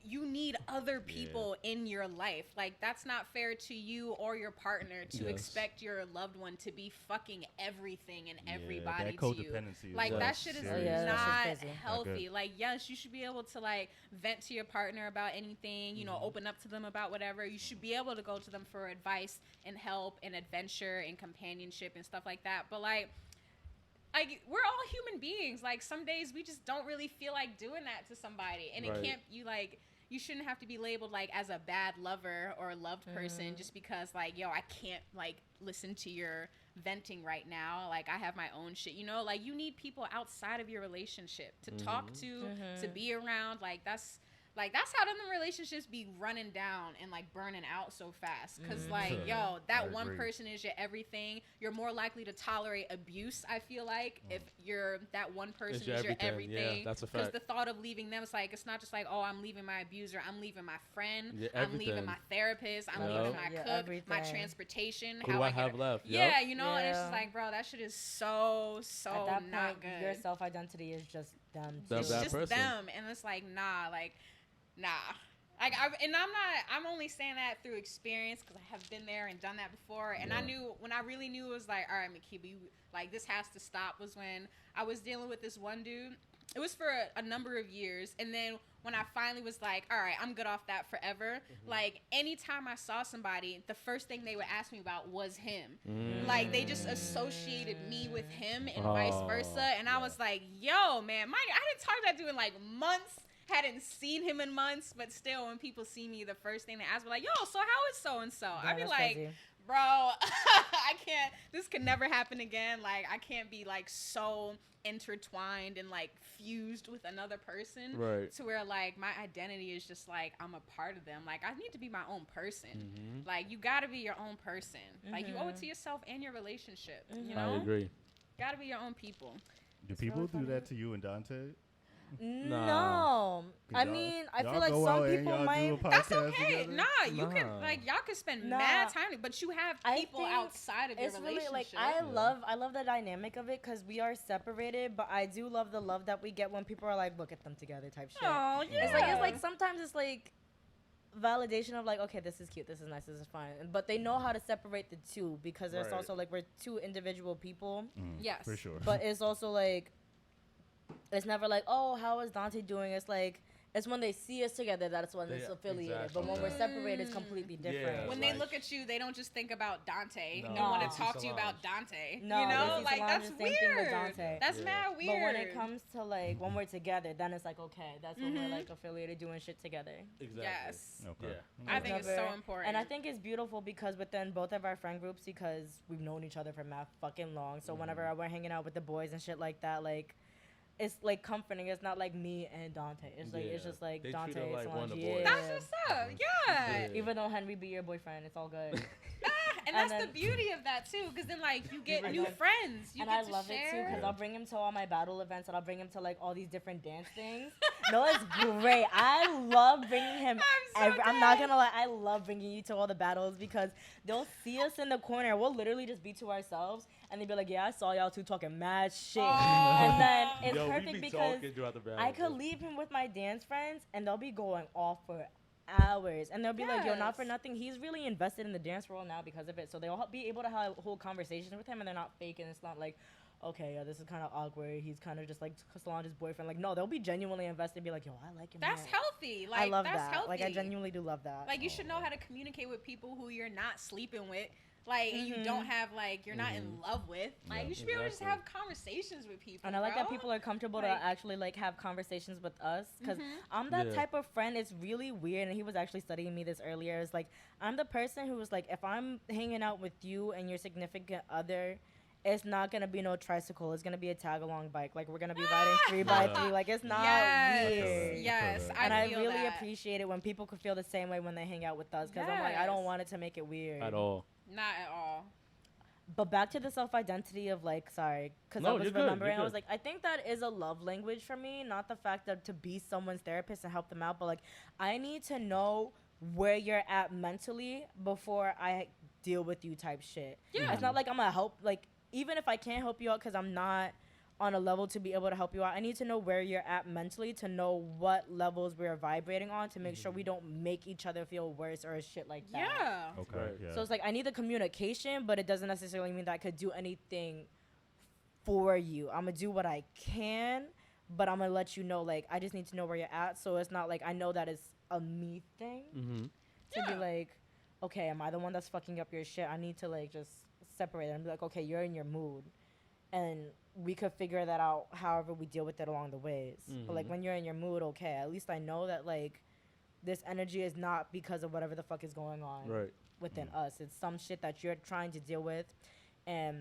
you need other people in your life. Like that's not fair to you or your partner to Yes. expect your loved one to be fucking everything and everybody that to you. codependency. Like Yes. that shit is Oh, yeah, that not shit's crazy. healthy. good. Like yes, you should be able to like vent to your partner about anything, you know, open up to them about whatever. You should be able to go to them for advice and help and adventure and companionship and stuff like that. But like we're all human beings. Like some days we just don't really feel like doing that to somebody, and Right. it can't. You shouldn't have to be labeled like as a bad lover or a loved person just because like I can't like listen to your venting right now. Like I have my own shit. You know, like you need people outside of your relationship to talk to be around. Like that's how them relationships be running down and like burning out so fast. Cause like, that I one agree. person is your everything. You're more likely to tolerate abuse. I feel like if that one person your is your everything. Yeah, everything. that's a Cause fact. the thought of leaving them, it's not just like, oh, I'm leaving my abuser. I'm leaving my friend. Yeah, I'm everything. leaving my therapist. I'm Yup. leaving my Yeah, cook, my everything. transportation. Who do I get have it. left? Yeah, Yup. you know, and it's just Yeah. like, bro, that shit is so At that not point, good. your self-identity is just them. That- It's that just person. them, and it's like nah. I'm only saying that through experience because I have been there and done that before. And I knew when I really knew it was like, all right, Makiba, like this has to stop. Was when I was dealing with this one dude. It was for a number of years, and then when I finally was like, all right, I'm good off that forever. Like anytime I saw somebody, the first thing they would ask me about was him. Like they just associated me with him and vice versa. And I was like, yo, man, I didn't talk to that dude in like months. Hadn't seen him in months, but still, when people see me, the first thing they ask me like, yo, so how is so and so? I'd be that's like, crazy. bro, I can't. This can never happen again. Like I can't be like so intertwined and like fused with another person Right. to where like my identity is just like I'm a part of them. Like I need to be my own person. Like you got to be your own person. Like you owe it to yourself and your relationship. You know, I agree. got to be your own people. Do people do that to you and Dante? No, I Y'all- mean, I y'all feel like go some out and people y'all do might. a That's podcast okay. together? Nah, you can Nah. like y'all can spend Nah. mad time, but you have I people think outside of your It's really relationship. like I love the dynamic of it because we are separated, but I do love the love that we get when people are like, look at them together type shit. Oh, yeah. It's like sometimes it's like validation of like, okay, this is cute, this is nice, this is fine, but they know how to separate the two because there's Right. also like we're two individual people, Yes. For sure. but it's also like it's never like, oh, how is Dante doing? It's like it's when they see us together that's when it's Yeah, affiliated. exactly. But when we're separated, it's completely Yeah. different. When they Like- look at you, they don't just think about Dante. No. They want No. to talk to you Solange. about Dante. No, you they know, see like Solange, that's the same thing with weird. Dante. That's Yeah. mad weird. But when it comes to like when we're together, then it's like okay, that's when we're like affiliated doing shit together. Exactly. yes, Okay. Yeah. I think it's so important. And I think it's beautiful because within both of our friend groups, because we've known each other for mad fucking long. So whenever we're hanging out with the boys and shit like that, like it's like comforting. It's not like me and Dante. It's like it's Yeah. just like They treat Dante, her like Solange, one of the yeah. boys. that's what's up. Yeah. Yeah. Even though Henry be your boyfriend, it's all good. And that's And the then- beauty of that too, because then like you get And new then- friends. You And get I to love it too share. because I'll bring him to all my battle events and I'll bring him to like all these different dance things. No, it's great. I love bringing him. I'm not gonna lie. I love bringing you to all the battles because they'll see us in the corner. We'll literally just be to ourselves, and they'll be like, "Yeah, I saw y'all two talking mad shit." And then it's perfect because I could leave him with my dance friends, and they'll be going off for hours, and they'll be like, "Yo, not for nothing. He's really invested in the dance world now because of it." So they'll be able to have whole conversations with him, and they're not fake, and it's not like, okay, yeah, this is kind of awkward. He's kind of just like Solange's boyfriend. Like, no, they'll be genuinely invested and be like, yo, I like him. That's healthy. Like, I love that's that. healthy. Like, I genuinely do love that. Like, you should know how to communicate with people who you're not sleeping with. Like, and you don't have, like, you're not in love with. Like, you should be able to just have conversations with people. And I like that people are comfortable to actually, like, have conversations with us. Because I'm that type of friend. It's really weird. And he was actually studying me this earlier. It's like, I'm the person who was like, if I'm hanging out with you and your significant other, it's not gonna be no tricycle. It's gonna be a tag along bike. Like, we're gonna be riding 3x3. Like, it's not weird. Yes, and I really appreciate it when people could feel the same way when they hang out with us. Because I'm like, I don't want it to make it weird at all. Not at all. But back to the self-identity of, like, sorry, because I was remembering, I was like, I think that is a love language for me. Not the fact that to be someone's therapist and help them out, but like, I need to know where you're at mentally before I deal with you type shit. Yeah. It's not like I'm gonna help, like, even if I can't help you out because I'm not on a level to be able to help you out, I need to know where you're at mentally to know what levels we're vibrating on to make sure we don't make each other feel worse or shit like that. Yeah. Okay. Right. Yeah. So it's like, I need the communication, but it doesn't necessarily mean that I could do anything for you. I'm going to do what I can, but I'm going to let you know, like, I just need to know where you're at. So it's not like I know that it's a me thing to be like, okay, am I the one that's fucking up your shit? I need to, like, just separate it and be like, okay, you're in your mood, and we could figure that out however we deal with it along the ways. But like, when you're in your mood, okay, at least I know that, like, this energy is not because of whatever the fuck is going on within us. It's some shit that you're trying to deal with, and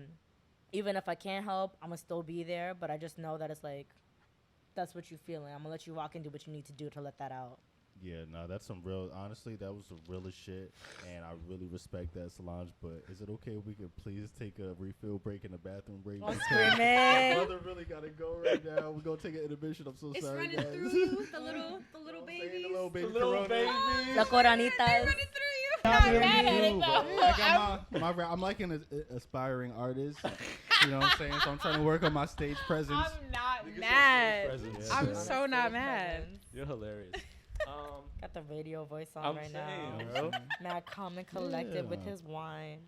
even if I can't help, I'm gonna still be there. But I just know that it's like, that's what you're feeling. I'm gonna let you rock and do what you need to do to let that out. Yeah, no, that's some real, honestly, that was the realest shit, and I really respect that, Solange, but is it okay if we could please take a refill break in the bathroom break? Oh, screaming. My brother really gotta go right now. We're gonna take an intermission. I'm so sorry, guys. It's running through you, the little babies. The little baby corona. La coronitas. They're running through you. I'm not mad at it, though. I got I'm like an aspiring artist, you know what I'm saying? So I'm trying to work on my stage presence. I'm not mad. I'm so not mad. You're hilarious. Got the radio voice on right now. Mad calm and collected with his wine.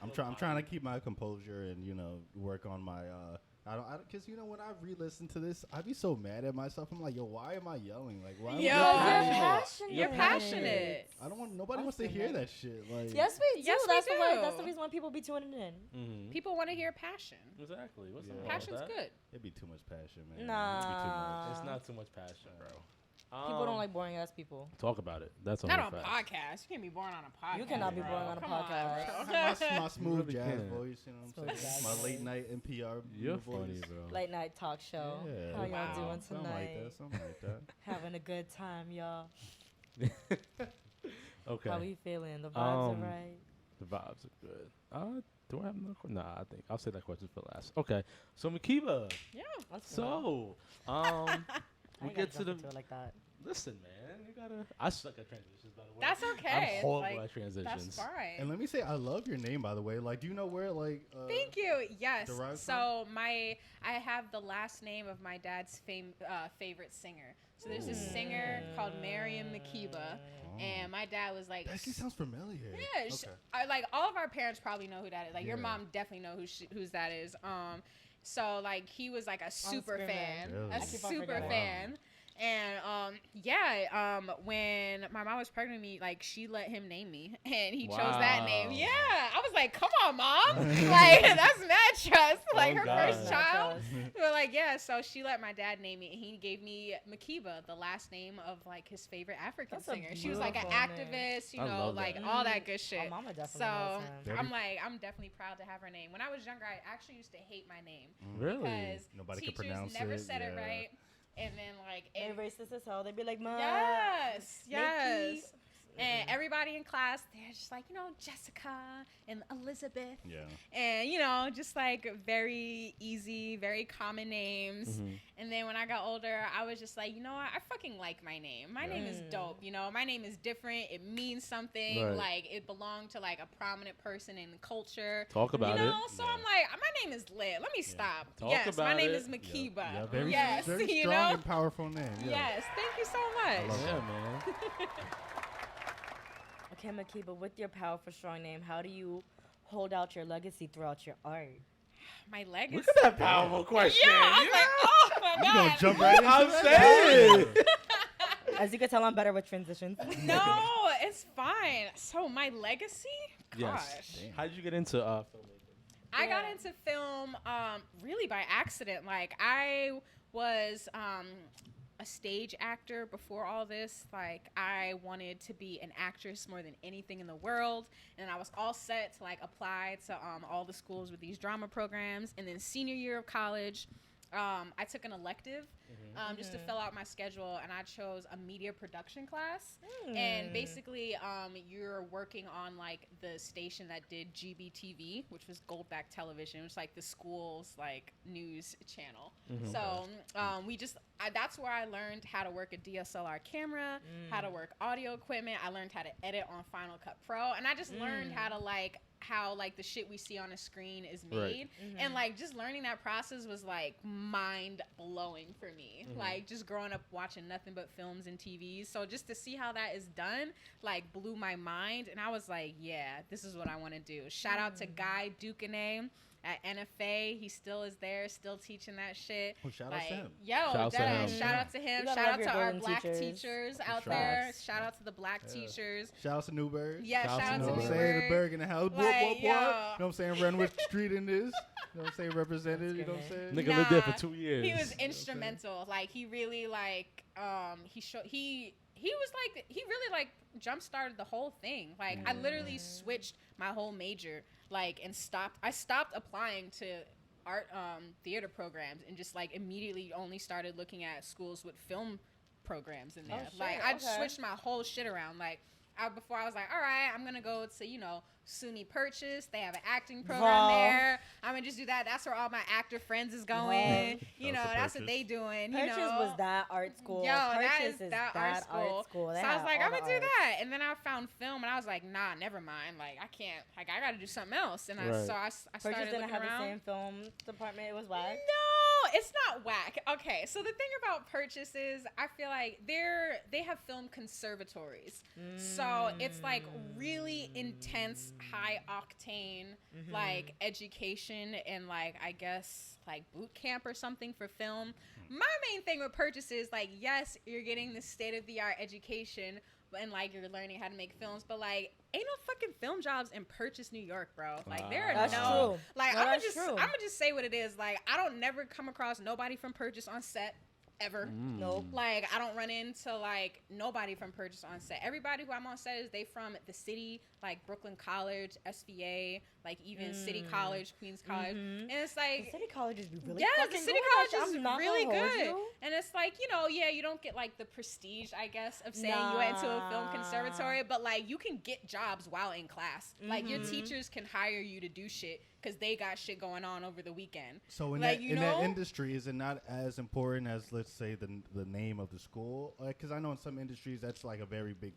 I'm trying to keep my composure and, you know, work on my because, you know, when I re-listen to this, I be so mad at myself. I'm like, yo, why am I yelling? Like, why? You're passionate. You're passionate. I don't want. Nobody wants to hear that shit. Like, yes, we do. Yes, that's we do. That's the reason why people be tuning in. People want to hear passion. Exactly. What's Passion's good. It'd be too much passion, man. Nah. It's not too much passion, bro. People don't like boring ass people. Talk about it. That's a not whole on fact. podcast. You can't be boring on a podcast. You cannot be boring on a podcast. My smooth jazz can. voice, you know what I'm saying? My late night NPR You're voice. funny, bro. Late night talk show. Yeah. How y'all doing Something tonight? Something like that. Having a good time, y'all. Okay. How we feeling? The vibes are right. The vibes are good. Do I have another question? Nah, I think I'll save that question for last. Okay. So Makiba. Yeah. So, we get to the like that. Listen, man, you gotta. I suck at transitions, by the way. That's okay. I'm horrible at transitions. That's fine. And let me say, I love your name, by the way. Like, do you know where, like, Thank you. Yes. So I have the last name of my dad's favorite singer. So there's this singer called Mariam Makiba, and my dad was like, that actually sounds familiar. Yeah. Okay. Like, all of our parents probably know who that is. Like, your mom definitely know whose that is. So like, he was like a super fan, really? a super fan. And when my mom was pregnant with me, like, she let him name me, and he chose that name. Yeah, I was like, "Come on, mom! Like, that's mad trust. Like, her first child." But like, yeah, so she let my dad name me, and he gave me Makiba, the last name of like his favorite African singer. She was like an activist, you know, like all that good shit. Mama definitely So knows him. I'm definitely proud to have her name. When I was younger, I actually used to hate my name Really? because Nobody could teachers pronounce never it, said it yeah. right. And then, like, They racist as hell. They'd be like, "Ma, yes. And everybody in class, they're just like, Jessica and Elizabeth. Yeah. And, just like very easy, very common names. Mm-hmm. And then when I got older, I was just like, I fucking like my name. My name is dope. My name is different. It means something. Right. Like, it belonged to like a prominent person in the culture. Talk about it. So I'm like, my name is lit. Let me stop. Talk yes, my about name it. is Makiba. Yeah, very, yes, very strong and powerful name. Yeah. Yes, thank you so much. Yeah, man. Okay, Makiba, with your powerful, strong name, how do you hold out your legacy throughout your art? My legacy. Look at that powerful question. Yeah, I'm like, oh my You god. gonna jump right into I'm that? saying. As you can tell, I'm better with transitions. No, it's fine. So my legacy? Gosh. Yes. How did you get into filmmaking? I got into film really by accident. Like, I was a stage actor before all this. Like, I wanted to be an actress more than anything in the world. And I was all set to, like, apply to all the schools with these drama programs. And then senior year of college, I took an elective just to fill out my schedule, and I chose a media production class. And basically, you're working on like the station that did GBTV, which was Goldback Television, which is like the school's like news channel. So that's where I learned how to work a DSLR camera, how to work audio equipment. I learned how to edit on Final Cut Pro, and I just learned how to how the shit we see on a screen is made. Right. And like just learning that process was like mind blowing for me. Like just growing up watching nothing but films and TVs. So just to see how that is done like blew my mind, and I was like, yeah, this is what I want to do. Shout out to Guy Ducanay at NFA. He still is there, still teaching that shit. Oh, shout out to him. Shout out to him. You gotta Shout love out your to our golden black teachers. teachers out Facts. there. Shout out to the black teachers. Shout out to Newberg. Yeah, shout out You know to what I'm saying? The Newberg. Berg in the house. Like, What? You yo. know what I'm saying? Renwick Street in this. You know what I'm saying? Represented. You know what I'm saying? Nigga lived there Nah, for 2 years. He was instrumental. Like he really like he really like jump started the whole thing. Like I literally switched my whole major and I stopped applying to art theater programs and just like immediately only started looking at schools with film programs in there. I switched my whole shit around. Before I was like, all right, I'm gonna go to SUNY Purchase. They have an acting program there. I'm gonna just do that. That's where all my actor friends is going. That's what they doing. Purchase was that art school. Yo, that Purchase is that art school. They So I was have like, all I'm the gonna do arts. that. And then I found film, and I was like, nah, never mind. Like I can't. Like I gotta do something else. And Right. I Purchase started didn't looking have around. the same film department. It was whack. No, it's not whack. Okay, so the thing about Purchase is I feel like they have film conservatories. So it's like really intense, high octane like education and I guess boot camp or something for film. My main thing with Purchase is yes, you're getting the state of the art education and you're learning how to make films, but ain't no fucking film jobs in Purchase, New York, bro. There are That's no true. I'm No, gonna that's just true. I'm gonna just say what it is. I don't never come across nobody from Purchase on set ever. Nope. I don't run into nobody from Purchase on set. Everybody who I'm on set is they from the city, Brooklyn College, SVA, even City College, Queens College, and it's The city colleges be really yes, fucking the city good. college is I'm not really gonna hold good. you. And it's you don't get the prestige, I guess, of saying you went to a film Nah. conservatory, but you can get jobs while in class. Your teachers can hire you to do shit because they got shit going on over the weekend. So in Like, that you in that know? industry, is it not as important as, let's say, the name of the school? Because I know in some industries that's a very big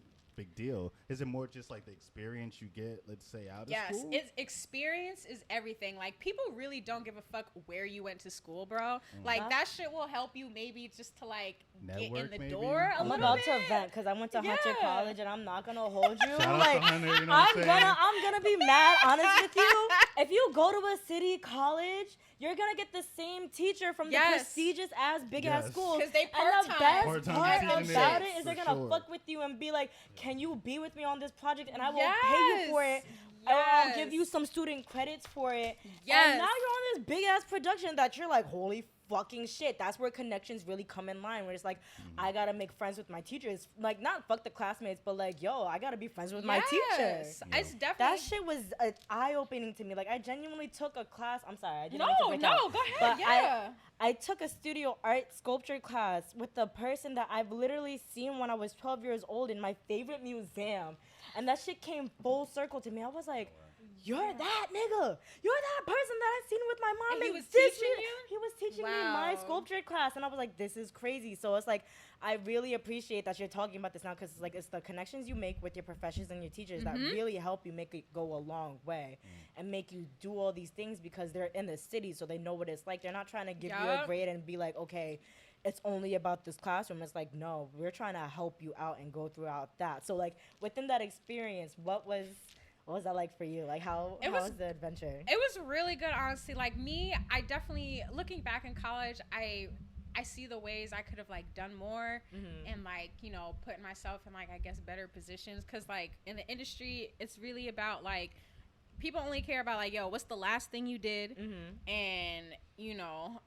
deal. Is it more just the experience you get, let's say, out of school? Yes, experience is everything. People really don't give a fuck where you went to school, bro. That shit will help you maybe just to get in Network, the maybe? door a I'm little about bit. to vent because I went to Hunter Yeah. College and I'm not gonna hold you. Shout out to Hunter, you know what I'm saying? I'm gonna be mad honest with you. If you go to a city college, you're gonna get the same teacher from the Yes. prestigious ass big ass Yes. schools. 'Cause they And the part-time. best Part-time part teaching about it, it is they're for gonna sure. fuck with you and be like, "Can you be with me on this project?" And I will Yes. pay you for it. Or I'll Yes. give you some student credits for it. Yes. And now you're on this big ass production that you're like, holy fucking shit. That's where connections really come in line, where it's like, I gotta make friends with my teachers. Like, not fuck the classmates, but like, yo, I gotta be friends with my teacher. It's definitely... That shit was eye-opening to me. Like, I genuinely took a class. I'm sorry. I didn't No, mean to break out. go ahead. But I took a studio art sculpture class with the person that I've literally seen when I was 12 years old in my favorite museum. And that shit came full circle to me. I was like, you're that nigga. You're that person that I seen with my mom. And he in was this teaching mu- you? He was teaching me my sculpture class. And I was like, this is crazy. So it's like, I really appreciate that you're talking about this now, because it's like, it's the connections you make with your professors and your teachers that really help you make it go a long way and make you do all these things, because they're in the city, so they know what it's like. They're not trying to give you a grade and be like, okay, it's only about this classroom. It's like, no, we're trying to help you out and go throughout that. So like, within that experience, what was that like for you? Like, how was the adventure? It was really good, honestly. Like, me, I definitely, looking back in college, I see the ways I could have like done more and like, you know, putting myself in like, I guess, better positions, because like in the industry, it's really about like, people only care about like, yo, what's the last thing you did, and you know,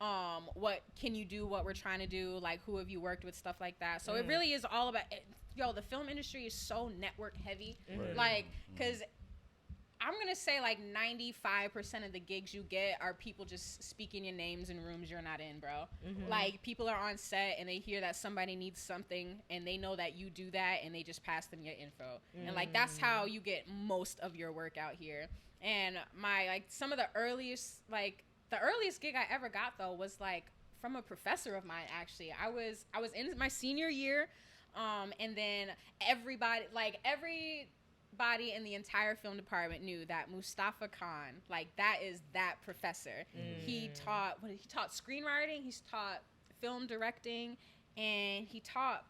what can you do, what we're trying to do, like who have you worked with, stuff like that. So it really is all about it. Yo, the film industry is so network heavy, like, because I'm gonna say like 95% of the gigs you get are people just speaking your names in rooms you're not in, bro. Like, people are on set and they hear that somebody needs something and they know that you do that, and they just pass them your info. And like, that's how you get most of your work out here. And my, like, some of the earliest gig I ever got though was like from a professor of mine. Actually, I was in my senior year, and then everybody in the entire film department knew that Mustafa Khan, like, that is that professor. He taught screenwriting, he's taught film directing, and he taught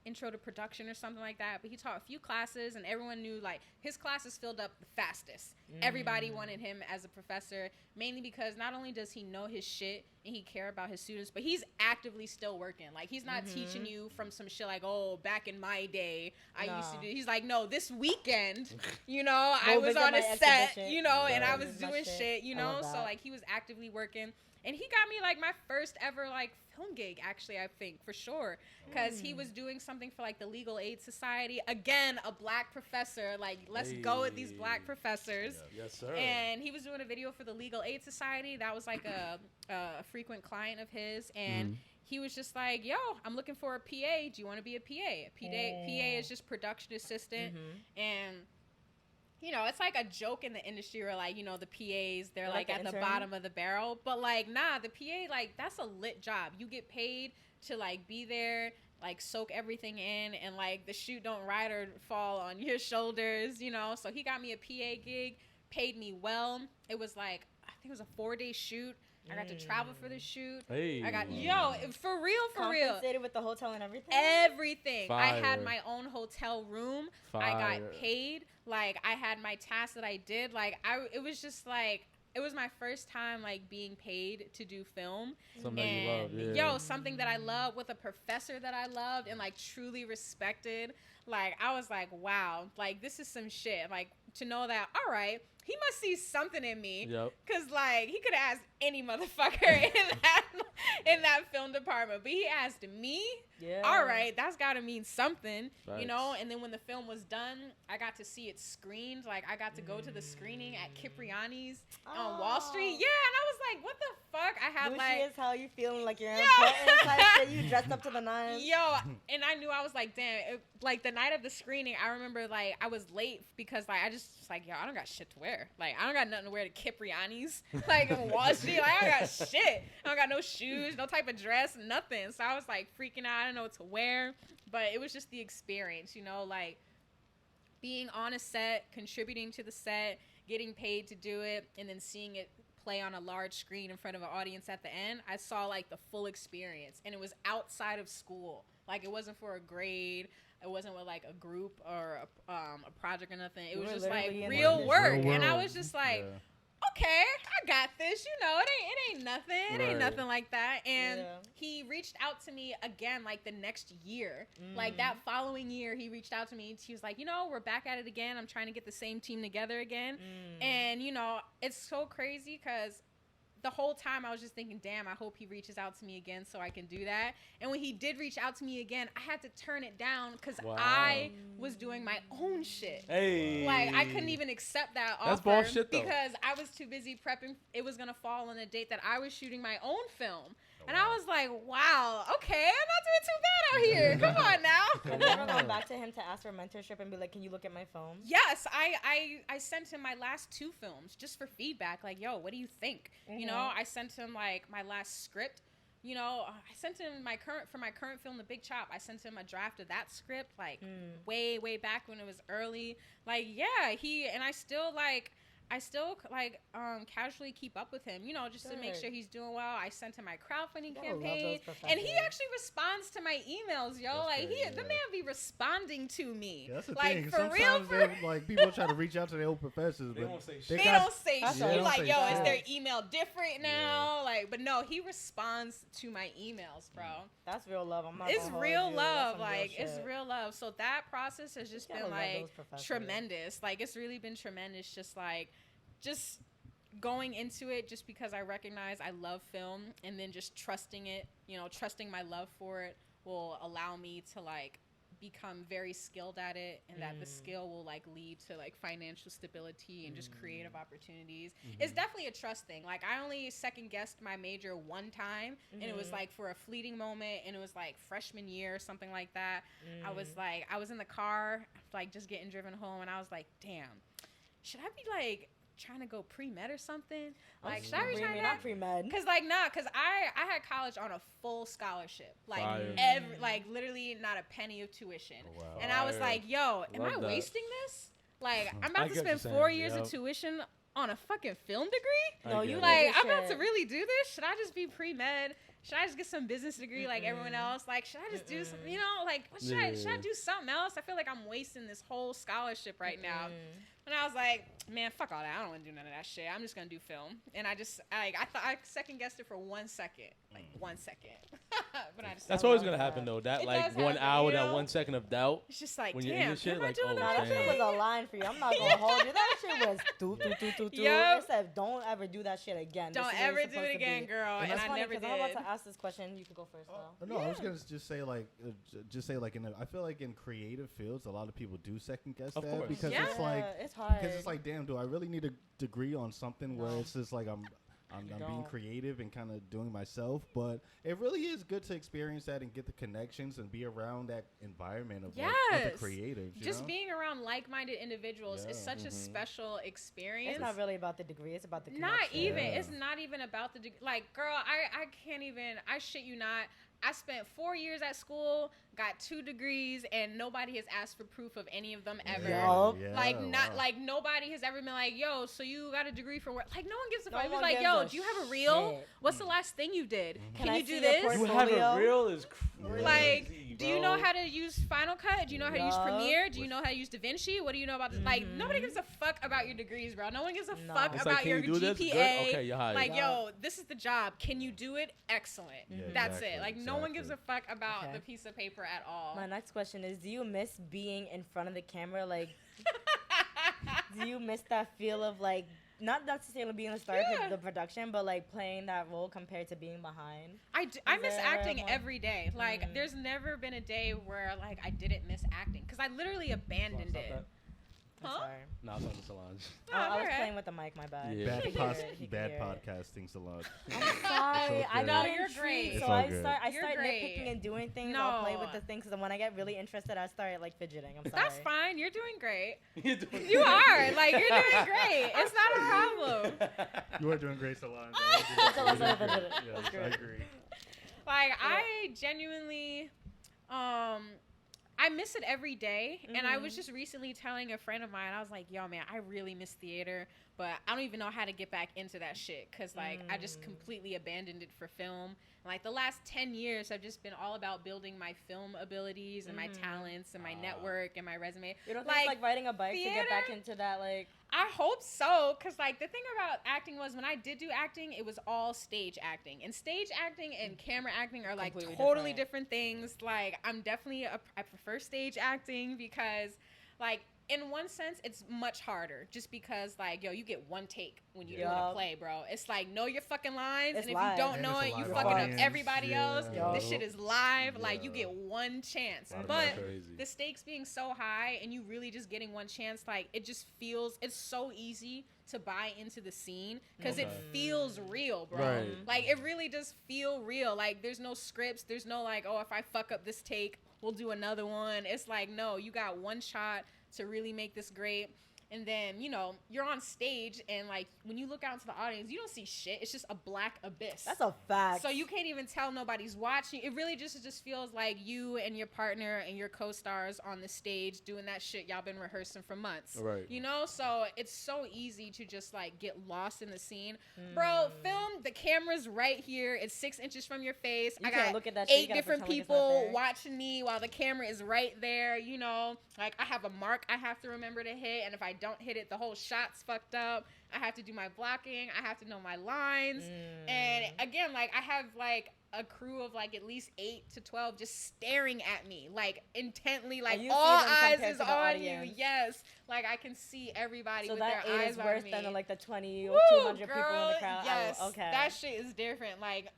intro to production or something like that. But he taught a few classes, and everyone knew like his classes filled up the fastest. Everybody wanted him as a professor, mainly because not only does he know his shit and he care about his students, but he's actively still working. Like, he's not teaching you from some shit like, oh, back in my day I used to do. He's like, no, this weekend, you know, I was on a set, you know, and I was doing shit, you know. So like, he was actively working. And he got me like my first ever like film gig, actually, I think, for sure, because he was doing something for like the Legal Aid Society. Again, a black professor. Like, let's go with these black professors. Yeah. Yes, sir. And he was doing a video for the Legal Aid Society. That was like a frequent client of his, and he was just like, yo, I'm looking for a PA. Do you want to be a PA? PA is just production assistant, and you know, it's like a joke in the industry where, like, you know, the PAs, they're like at the bottom of the barrel. But, like, nah, the PA, like, that's a lit job. You get paid to, like, be there, like, soak everything in, and, like, the shoot don't ride or fall on your shoulders, you know. So he got me a PA gig, paid me well. It was, like, I think it was a 4-day shoot. I got to travel for the shoot. Hey. I got, for real. Compensated with the hotel and everything? Everything. Fire. I had my own hotel room. Fire. I got paid. Like, I had my tasks that I did. Like, it was just like, it was my first time like being paid to do film. Something that you love, yeah. Something that I love with a professor that I loved and like truly respected. Like, I was like, wow, like, this is some shit. Like, to know that, all right, he must see something in me. Yep. Cause like, he could have asked any motherfucker in that film department, but he asked me. Yeah. All right, that's got to mean something, Facts. you know. And then when the film was done, I got to see it screened. Like, I got to go to the screening at Cipriani's on Wall Street. Yeah, and I was like, what the fuck? I had Lucy like, is how you feeling like you're important type shit. You dressed up to the nines. yo, and I knew, I was like, damn. Like, the night of the screening, I remember like I was late because like I just was like, yo, I don't got shit to wear. Like, I don't got nothing to wear to Cipriani's like on Wall Street. Like, I don't got shit. I don't got no shoes, no type of dress, nothing. So I was like freaking out. I didn't know what to wear, but it was just the experience, you know, like being on a set, contributing to the set, getting paid to do it, and then seeing it play on a large screen in front of an audience at the end. I saw like the full experience, and it was outside of school. Like, it wasn't for a grade. It wasn't with like a group or a project or nothing. It was just like real work. And I was just like, okay, I got this. You know, it ain't nothing. It ain't nothing like that. And he reached out to me again, like the next year. Like that following year, he reached out to me. He was like, you know, we're back at it again. I'm trying to get the same team together again. And, you know, it's so crazy because the whole time I was just thinking, damn, I hope he reaches out to me again so I can do that. And when he did reach out to me again, I had to turn it down because I was doing my own shit. Hey. Like, I couldn't even accept that That's offer bullshit, though. because I was too busy prepping. It was going to fall on a date that I was shooting my own film. And I was like, wow, okay, I'm not doing too bad out here. Come on now. Have you ever gone back to him to ask for mentorship and be like, can you look at my phone? Yes, I sent him my last 2 films just for feedback. Like, yo, what do you think? You know, I sent him like my last script. You know, I sent him my current film, The Big Chop. I sent him a draft of that script like way back when it was early. Like, yeah, I still casually keep up with him, you know, just to make sure he's doing well. I sent him my crowdfunding campaign, and he actually responds to my emails, yo. The man be responding to me. Yeah, that's the like thing. for Sometimes real. like people try to reach out to their old professors, They but won't say They shit. don't say That's shit. all. Like, They yo, don't is say their shit. email different now? Like, but no, he responds to my emails, bro. That's real love. I'm not It's gonna hold real you. love. That's some Like, real it's shit. real love. So that process has just You been gotta love like those professors. tremendous. Like, it's really been tremendous. Just going into it just because I recognize I love film, and then just trusting it, you know, trusting my love for it will allow me to like become very skilled at it, and that the skill will like lead to like financial stability and just creative opportunities. It's definitely a trust thing. Like, I only second guessed my major one time, and it was like for a fleeting moment, and it was like freshman year or something like that. I was in the car like just getting driven home, and I was like, damn, should I be like trying to go pre-med or something? Like, should I be trying to not pre-med? Cause I had college on a full scholarship, like Fire. literally not a penny of tuition, wow. and I was Fire. like, yo, am Love I that. wasting this? Like, I'm I about to get what spend you're 4 saying, years yep. of tuition on a fucking film degree. No, I get you it. Like, This I'm about shit. to really do this? Should I just be pre-med? Should I just get some business degree like everyone else? Like, should I just do some, you know, like, what should I do something else? I feel like I'm wasting this whole scholarship right now. And I was like, man, fuck all that. I don't want to do none of that shit. I'm just going to do film. And I thought I second guessed it for 1 second. Like, 1 second. But I just That's always gonna happen though. That It like does 1 happen, hour, you that know? 1 second of doubt. It's just like, When you're in damn, this shit, am I like, doing oh, the Nah, right that shit thing? was a line for you. I'm not gonna hold you. That shit was do. Yup. It said, don't ever do that shit again. This Don't is what ever it's do supposed it to be. again, girl. And And that's I funny never 'cause I'm about did. to ask this question. You can go first though. No, I was gonna just say like, I feel like in creative fields, a lot of people do second guess Of that course. because Yeah. it's like, it's hard. because it's like, damn, do I really need a degree on something where No. it's just like I'm being don't. creative and kind of doing myself, but it really is good to experience that and get the connections and be around that environment of like other Yes. creatives. You Just know? being around like-minded individuals is Yeah. such a special experience. it's not really about the degree. It's about the Not connection. even. Yeah. It's not even about the like, girl. I can't even. I shit you not. I spent 4 years at school, got 2 degrees, and nobody has asked for proof of any of them ever. Yup. Like, not wow. like nobody has ever been like, yo, so you got a degree for what? Like, no one gives a No fuck. It was one like, gives yo, a do you have a reel? shit. What's the last thing you did? Can Can I you see do your this? You portfolio? have a reel is crazy. Like, do you know bro. how to use Final Cut? Do you know how to use Yup. Premiere? Do you know how to use DaVinci? What do you know about this? Like, nobody gives a fuck about your degrees, bro. No one gives a No. fuck It's about like, can your you do this? GPA. Good? Okay, you're hired. Like, Yup. yo, this is the job. Can you do it? Excellent. Yeah, That's exactly, it. Like, no one gives a exactly. fuck about Okay. the piece of paper at all. My next question is: do you miss being in front of the camera? Like, do you miss that feel of like not necessarily being the star of Yeah. the production, but like playing that role compared to being behind? I miss there acting more- every day. Like, there's never been a day where like I didn't miss acting because I literally abandoned Stop it. that. I'm Huh? sorry. No, it's on the Solange. Oh, I was alright. playing with the mic. My bad. Yeah. Bad, He can hear it, he can bad hear it. podcasting, Salon. I'm sorry. I okay. got No, you're intrigued, great. It's so all I good. start You're nitpicking great. and doing things. I'll play with No. the things, and when I get really interested, I start like fidgeting. I'm sorry. That's fine. You're doing great. You're doing You are. Like, you're doing great. It's not a problem. You are doing great, Salon. Tell us how to fidget. Yes, That's I great. agree. Like, I genuinely, I miss it every day. And I was just recently telling a friend of mine, I was like, yo, man, I really miss theater, but I don't even know how to get back into that shit. Cause like, I just completely abandoned it for film. Like, the last 10 years have just been all about building my film abilities and my talents and my network and my resume. You don't think it's like riding a bike to get back theater? into that like? I hope so, because, like, the thing about acting was when I did do acting, it was all stage acting. And stage acting and camera acting are, like, Completely totally different things. Like, I'm definitely, I prefer stage acting because, like in one sense, it's much harder just because, like, yo, you get one take when you're doing a play, bro. It's like, know your fucking lines, It's and if live. you don't And know it's a it, you live fucking up audience. everybody else. Yeah. This shit is live. Like, you Yeah. get one chance. Wow, But that's crazy. the stakes being so high and you really just getting one chance, like, it just feels, it's so easy to buy into the scene because it feels real, bro. Right. Like, it really does feel real. Like, there's no scripts. There's no, like, oh, if I fuck up this take, we'll do another one. It's like, no, you got one shot to really make this great. And then, you know, you're on stage and, like, when you look out into the audience, you don't see shit. It's just a black abyss. That's a fact. So you can't even tell nobody's watching. It really just feels like you and your partner and your co-stars on the stage doing that shit y'all been rehearsing for months. Right. You know? So it's so easy to just, like, get lost in the scene. Bro, film, the camera's right here. It's 6 inches from your face. You I can't got look at that shit. You 8 gotta different pretend like it's not people there. watching me while the camera is right there, you know? Like, I have a mark I have to remember to hit, and if I don't hit it, the whole shot's fucked up. I have to do my blocking. I have to know my lines. And again, like, I have, like, a crew of, like, at least 8 to 12 just staring at me, like, intently, like, you see all them eyes compared is to the on audience. you. Yes. Like, I can see everybody So with that their 8 eyes is on worse me. than the, like the 20 or Woo, 200 people in girl, the crowd. yes. Oh, okay. That shit is different. Like,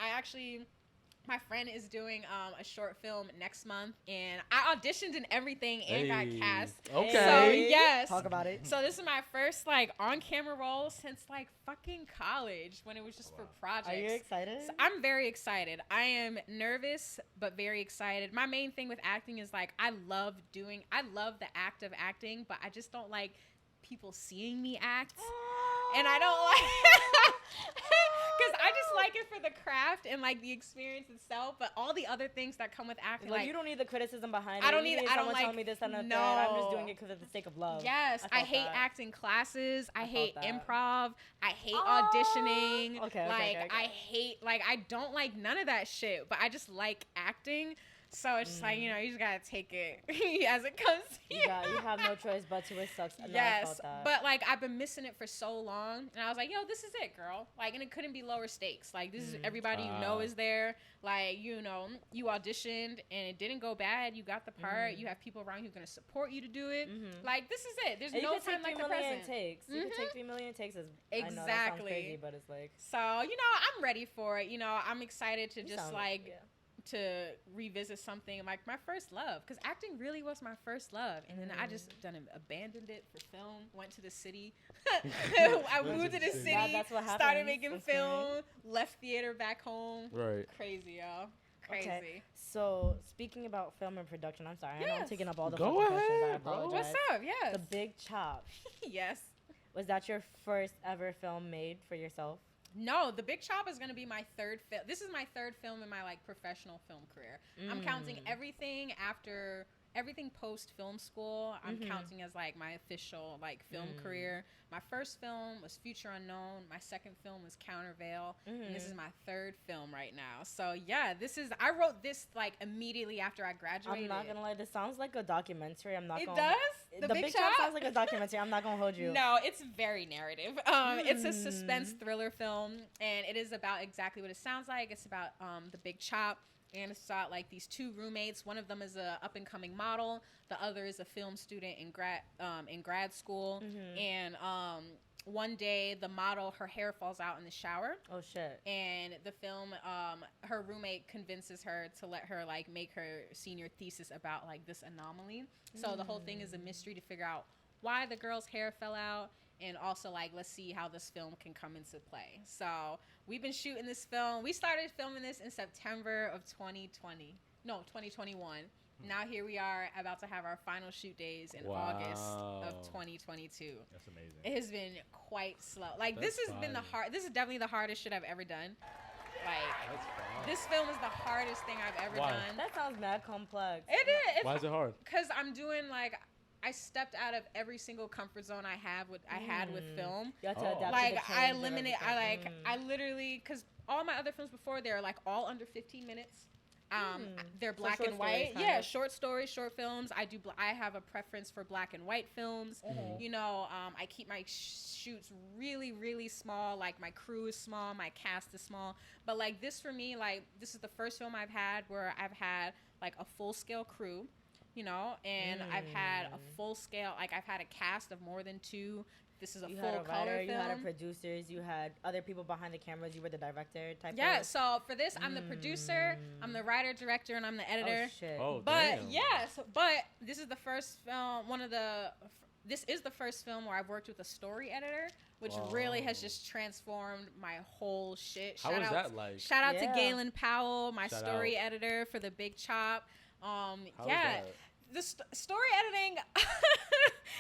my friend is doing a short film next month, and I auditioned and everything and got cast. Okay. So, yes. Talk about it. So this is my first, like, on-camera role since, like, fucking college, when it was just for projects. Are you excited? So I'm very excited. I am nervous, but very excited. My main thing with acting is, like, I love the act of acting, but I just don't like people seeing me act. And I don't like... Because I just like it for the craft and, like, the experience itself, but all the other things that come with acting, Like, like, you don't need the criticism behind it. I don't You need- I don't someone like- telling me this and that. I'm just doing no. it because of the sake of love. yes, I felt hate that. acting classes. I hate that. improv. I hate Oh, auditioning. okay, like, okay. I hate, like, I don't like none of that shit, but I just like acting. So it's just like, you know, you just gotta take it as it comes. You have no choice but to. It sucks. No, I Yes, felt that. but, like, I've been missing it for so long, and I was like, yo, this is it, girl. Like, and it couldn't be lower stakes. Like, this is everybody you know is there. Like, you know, you auditioned, and it didn't go bad. You got the part. You have people around you who are going to support you to do it. Like, this is it. There's And no you could time take like 3 the million present. takes. You could take 3 million takes. I know that sounds Exactly. crazy, but it's like. So, you know, I'm ready for it. You know, I'm excited to you just, sound- like... yeah. to revisit something like my first love, because acting really was my first love, and then I just abandoned it for film. Went to the city. I moved to the city. That's what happens. Started making That's film. right. Left theater back home. Right. Crazy, y'all. Crazy. Okay. So, speaking about film and production, I'm sorry. I know I'm Yes. taking up all the Go fucking questions. I ahead, bro. apologize. What's up? Yes. The Big Chop. Yes. Was that your first ever film made for yourself? No, The Big Chop is going to be my third film. This is my third film in my, like, professional film career. I'm counting everything post film school. I'm counting as, like, my official, like, film career. My first film was Future Unknown. My second film was Countervail. And this is my third film right now. So, yeah, I wrote this, like, immediately after I graduated. I'm not gonna lie. This sounds like a documentary. I'm not It gonna. does? The Big Chop sounds like a documentary. I'm not gonna hold you. No, it's very narrative. It's a suspense thriller film, and it is about exactly what it sounds like. It's about the Big Chop, and it's about, like, these two roommates. One of them is a up and coming model. The other is a film student in grad school. And one day, the model, her hair falls out in the shower. Oh shit. And the film, her roommate convinces her to let her, like, make her senior thesis about, like, this anomaly. So the whole thing is a mystery to figure out why the girl's hair fell out, and also, like, let's see how this film can come into play. So we've been shooting this film. We started filming this in September of 2021. Now here we are, about to have our final shoot days in August of 2022. That's amazing. It has been quite slow. Like, That's this has been fire. this is definitely the hardest shit I've ever done. Like, That's fire. this film is the hardest thing I've ever Why? done. That sounds mad complex. It is. Why is it hard? Because I'm doing, like, I stepped out of every single comfort zone I had with film. You have to Oh. adapt. Like, to the I change of eliminate. everything. I literally, because all my other films before, they're, like, all under 15 minutes. They're black short and white. stories, kind Yeah, of. short stories, short films. I have a preference for black and white films. You know, I keep my shoots really, really small. Like, my crew is small, my cast is small. But, like, this for me, like, this is the first film I've had where I've had, like, a full scale crew. and I've had a full scale, like I've had a cast of more than 2. This is a You full had a color writer, film. you had a producers, you had other people behind the cameras. You were the director type. Yeah, of? so for this, I'm the producer, I'm the writer, director, and I'm the editor. Oh shit. Oh, But damn. yes, but this is the first film. This is the first film where I've worked with a story editor, which really has just transformed my whole shit. How was that like? Shout out to Yeah. Galen Powell, my Shout story out. editor for The Big Chop. How was Yeah, that? the story editing.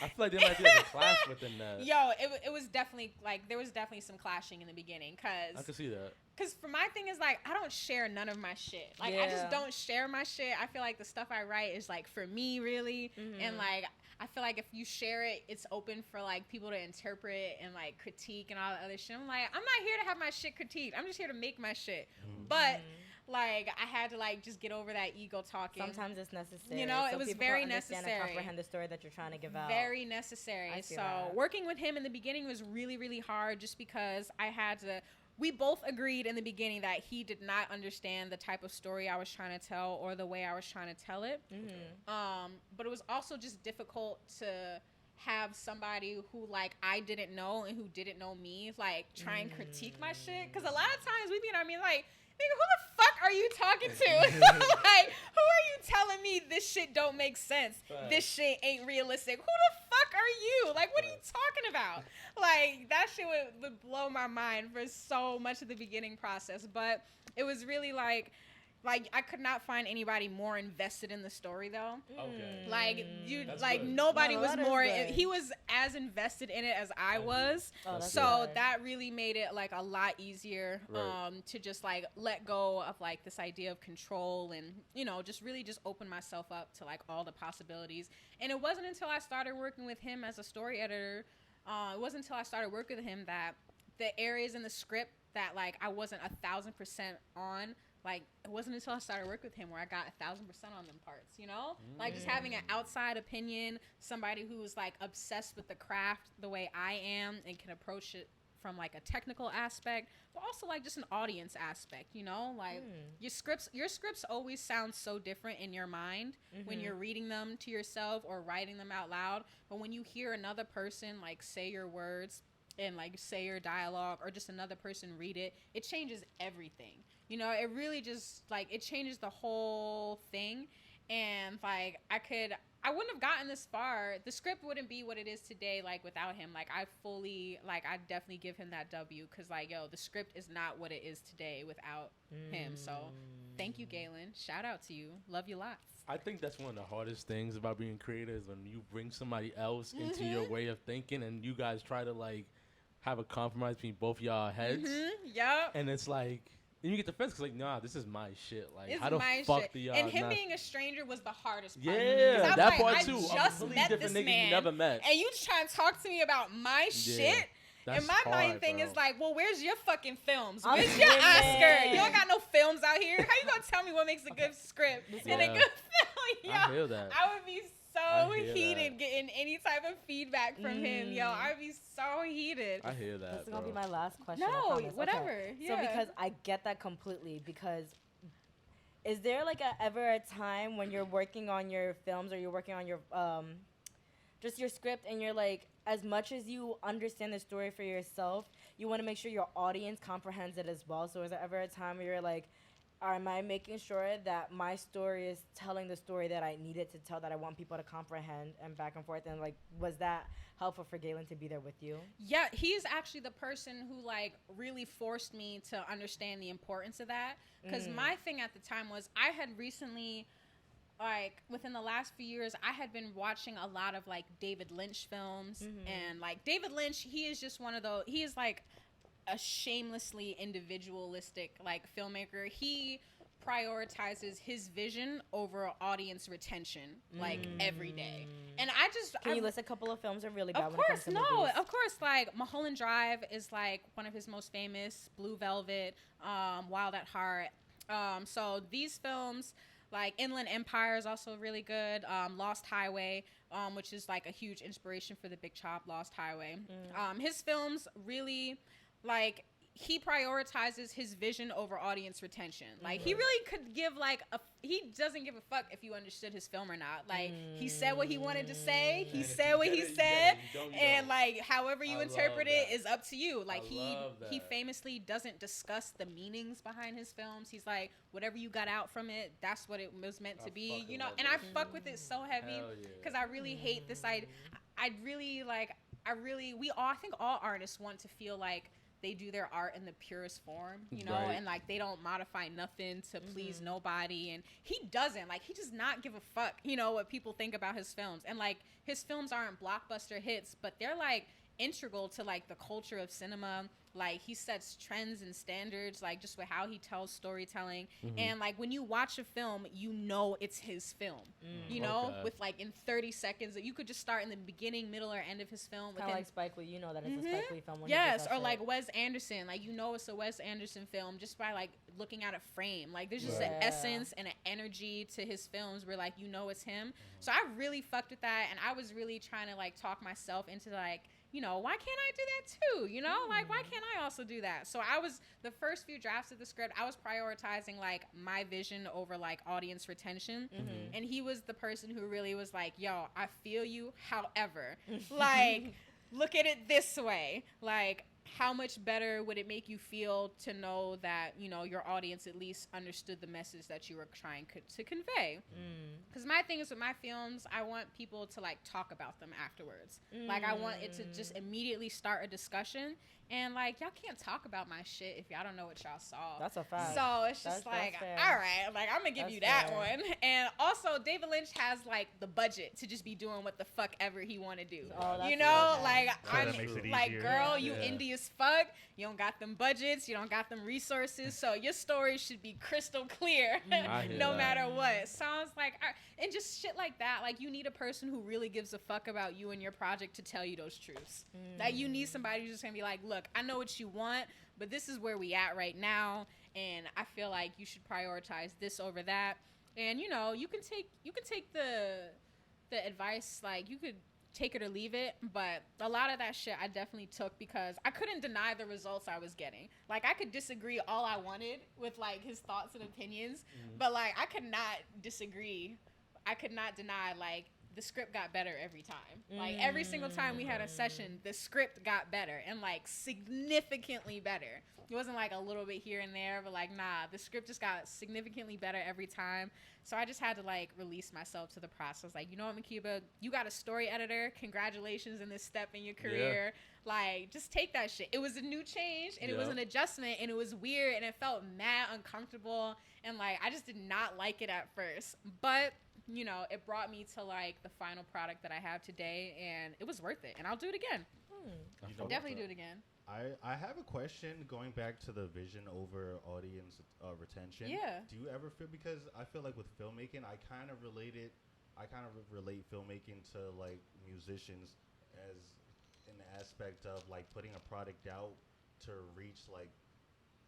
I feel like there might be like a clash within that. Yo, it was definitely like there was definitely some clashing in the beginning I because can see that. for my thing is like I don't share none of my shit. Like I just Yeah. don't share my shit. I feel like the stuff I write is like for me really, and like I feel like if you share it, it's open for like people to interpret and like critique and all the other shit. I'm like, I'm not here to have my shit critiqued. I'm just here to make my shit. But like I had to like just get over that ego talking. Sometimes it's necessary. You know, it so was people very can understand necessary. And comprehend the story that you're trying to give out. Very necessary. I feel So that. working with him in the beginning was really, really hard just because I had to. We both agreed in the beginning that he did not understand the type of story I was trying to tell or the way I was trying to tell it. But it was also just difficult to have somebody who like I didn't know and who didn't know me like try and critique my shit, because a lot of times we be, I mean, like, nigga, who the fuck are you talking to? Like, who are you telling me this shit don't make sense? Right. This shit ain't realistic. Who the fuck are you? Like, what are you talking about? Like, that shit would blow my mind for so much of the beginning process. But it was really like I could not find anybody more invested in the story though. Okay. Like That's like good. nobody No, was that is more. good. He was as invested in it as I was. Oh, that's So good. that really made it like a lot easier Right. to just like let go of like this idea of control and just really just open myself up to like all the possibilities. And it wasn't until I started working with him as a story editor, it wasn't until I started working with him that the areas in the script that like I wasn't 1,000% on. Like, it wasn't until I started working with him where I got 1,000% on them parts, Like, just having an outside opinion, somebody who's, like, obsessed with the craft the way I am and can approach it from, like, a technical aspect, but also, like, just an audience aspect, Like, your scripts always sound so different in your mind when you're reading them to yourself or writing them out loud. But when you hear another person, like, say your words and, like, say your dialogue or just another person read it, it changes everything. It really just, like, it changes the whole thing. And, like, I wouldn't have gotten this far. The script wouldn't be what it is today, like, without him. Like, I definitely give him that W. Because, like, yo, the script is not what it is today without him. So, thank you, Galen. Shout out to you. Love you lots. I think that's one of the hardest things about being creative is when you bring somebody else into your way of thinking and you guys try to, like, have a compromise between both y'all heads. Yup. And it's like... And you get defense because, like, nah, this is my shit. Like, It's how the my fuck shit. do y'all And him not... being a stranger was the hardest part. Yeah, 'Cause I'm that like, part I too. just A completely met different this nigga man, you never met. and you trying to talk to me about my shit. That's And my main hard, thing bro. is like, well, where's your fucking films? I'm Where's your Oscar? screaming. You don't got no films out here. How you gonna tell me what makes a good script and a Yeah. good film? Yo, I hear that. I would be so I hear heated that. getting any type of feedback from him. Yo, I'd be so heated. I hear that, This is bro. gonna be my last question. I No, promise. Okay. whatever. Yeah. So because I get that completely, because is there like ever a time when you're working on your films or you're working on your just your script and you're like, as much as you understand the story for yourself, you want to make sure your audience comprehends it as well. So is there ever a time where you're like, am I making sure that my story is telling the story that I needed to tell, that I want people to comprehend, and back and forth? And like, was that helpful for Galen to be there with you? Yeah, he's actually the person who like really forced me to understand the importance of that. Because my thing at the time was I had recently, like within the last few years, I had been watching a lot of like David Lynch films. And like David Lynch, he is just one of those, he is like a shamelessly individualistic like filmmaker. He prioritizes his vision over audience retention like every day. And Can you list a couple of films that are really bad of when it course, comes to no, movies? of course. Like Mulholland Drive is like one of his most famous. Blue Velvet, Wild at Heart. So these films, like Inland Empire, is also really good. Lost Highway, which is like a huge inspiration for The Big Chop. Lost Highway. His films really, like, he prioritizes his vision over audience retention. Like he really could give like he doesn't give a fuck if you understood his film or not. Like he said what he wanted to say. He said what he said, and like however you interpret it is up to you. Like he famously doesn't discuss the meanings behind his films. He's like, whatever you got out from it, that's what it was meant to be. You know, and I fuck with it so heavy because I really hate this idea. I think all artists want to feel like they do their art in the purest form, you know, and like they don't modify nothing to please nobody. And he doesn't, like, he does not give a fuck, you know, what people think about his films. And like his films aren't blockbuster hits, but they're like integral to like the culture of cinema. Like he sets trends and standards, like just with how he tells storytelling. And like when you watch a film, you know it's his film. You know, with like in 30 seconds, you could just start in the beginning, middle, or end of his film. Kind of like Spike Lee, you know that it's a Spike Lee film. When or like Wes Anderson, like you know it's a Wes Anderson film just by like looking at a frame. Like there's just an essence and an energy to his films where like you know it's him. So I really fucked with that, and I was really trying to like talk myself into like, you know, why can't I do that too? You know, like, why can't I also do that? So I was, the first few drafts of the script, I was prioritizing, like, my vision over, like, audience retention. And he was the person who really was like, yo, I feel you. However, like, look at it this way. Like, how much better would it make you feel to know that, you know, your audience at least understood the message that you were trying to convey? Because my thing is with my films, I want people to like talk about them afterwards. Like I want it to just immediately start a discussion. And like y'all can't talk about my shit if y'all don't know what y'all saw. That's a fact. So it's just like, all right, like I'm gonna give you that one. And also David Lynch has like the budget to just be doing what the fuck ever he want to do. You know, like I'm like, girl, you indie as fuck. You don't got them budgets. You don't got them resources. So your story should be crystal clear, no matter what. So I was like, and just shit like that. Like you need a person who really gives a fuck about you and your project to tell you those truths. Like you need somebody who's just gonna be like, look, I know what you want, but this is where we at right now, and I feel like you should prioritize this over that. And you know, you can take the advice, like you could take it or leave it, but a lot of that shit I definitely took because I couldn't deny the results I was getting. Like I could disagree all I wanted with like his thoughts and opinions, but like I could not disagree. I could not deny like the script got better every time. Like every single time we had a session, the script got better and like significantly better. It wasn't like a little bit here and there, but like, nah, the script just got significantly better every time. So I just had to like release myself to the process. Like, you know what, Makiba, you got a story editor. Congratulations in this step in your career. Like, just take that shit. It was a new change and it was an adjustment and it was weird and it felt mad uncomfortable. And like, I just did not like it at first, but you know, it brought me to like the final product that I have today, and it was worth it. And I'll do it again. I'll definitely do it again. I have a question going back to the vision over audience retention. Yeah. Do you ever feel, because I feel like with filmmaking, I kind of relate filmmaking to like musicians as an aspect of like putting a product out to reach like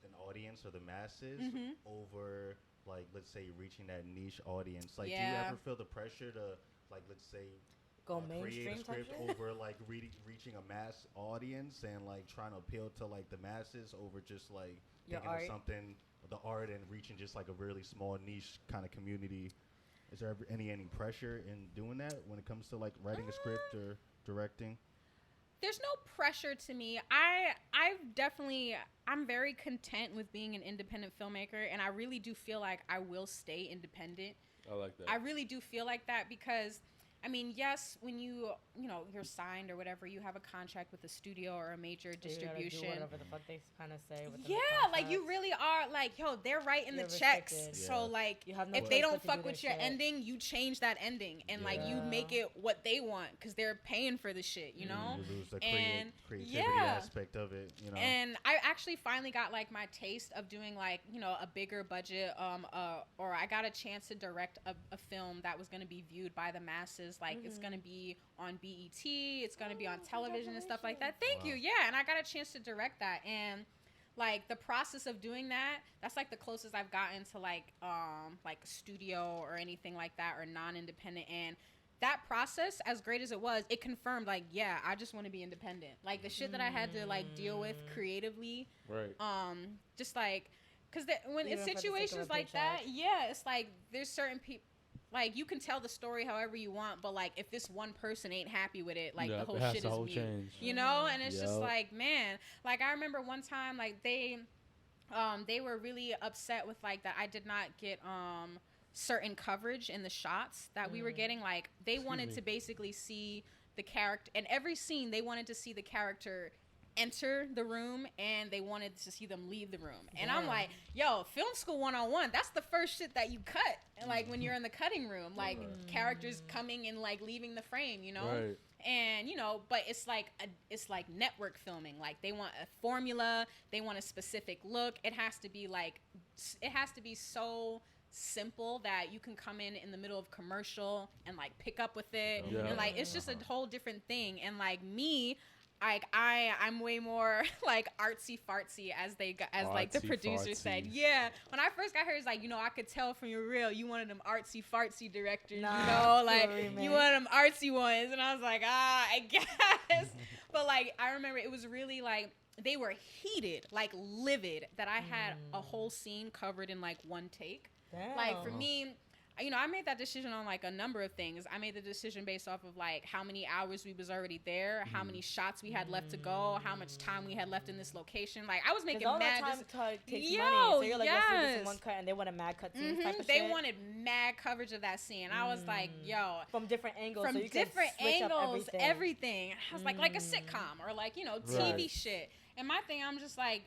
an audience or the masses over like, let's say, reaching that niche audience. Like, do you ever feel the pressure to, like, let's say, go create a mainstream script over, like, reaching a mass audience and, like, trying to appeal to, like, the masses over just, like, thinking of something, the art, and reaching just, like, a really small niche kind of community? Is there ever any pressure in doing that when it comes to, like, writing a script or directing? There's no pressure to me. I'm very content with being an independent filmmaker, and I really do feel like I will stay independent. I like that. I really do feel like that because, I mean, yes, when you're signed or whatever, you have a contract with a studio or a major distribution. You whatever the fuck they kind of say. Like you really are like, yo, they're writing the checks. So like, if they don't fuck with your ending, you change that ending and like you make it what they want because they're paying for the shit, you know. You lose the creativity aspect of it, you know. And I actually finally got like my taste of doing like, you know, a bigger budget, or I got a chance to direct a film that was going to be viewed by the masses. Like it's going to be on BET, it's going to be on television and stuff like that. Thank you. Yeah. And I got a chance to direct that. And like the process of doing that, that's like the closest I've gotten to like a studio or anything like that or non-independent. And that process, as great as it was, it confirmed like, yeah, I just want to be independent. Like the shit that I had to like deal with creatively, Right. just like, because when Even it's for the sake of a situations like that, paycheck. yeah, it's like there's certain people. Like you can tell the story however you want, but like if this one person ain't happy with it, like Yeah, the whole it has shit to is whole mute. change. You know, and it's just Yup. like, man, like I remember one time like they were really upset with like that I did not get certain coverage in the shots that we were getting. Like they wanted to basically see the character, and every scene they wanted to see the character enter the room and they wanted to see them leave the room. And I'm like, yo, film school 101, that's the first shit that you cut. And like when you're in the cutting room, like characters coming and like leaving the frame, you know? Right. And you know, but it's like network filming. Like they want a formula, they want a specific look. It has to be so simple that you can come in the middle of commercial and like pick up with it. Yeah. And like it's just a whole different thing. And like me, like I'm way more like artsy fartsy as like the producer said. Yeah, when I first got here, it's like, you know, I could tell from your reel you one of them artsy fartsy directors, Nah, you know, like sorry, you man. one of them artsy ones. And I was like, I guess. But like I remember it was really like they were heated, like livid, that I had a whole scene covered in like one take. Damn. Like for me, you know, I made that decision on like a number of things. I made the decision based off of like how many hours we was already there, how many shots we had left to go, how much time we had left in this location. Like I was making all mad. that time takes Yo, money, so you're like, let's do this in yes. one cut, and they want a mad cut scene type of They shit. wanted mad coverage of that scene. I was like, yo, From different angles, from so you different can switch up angles, everything. I was like a sitcom or like, you know, TV Right. shit. And my thing, I'm just like,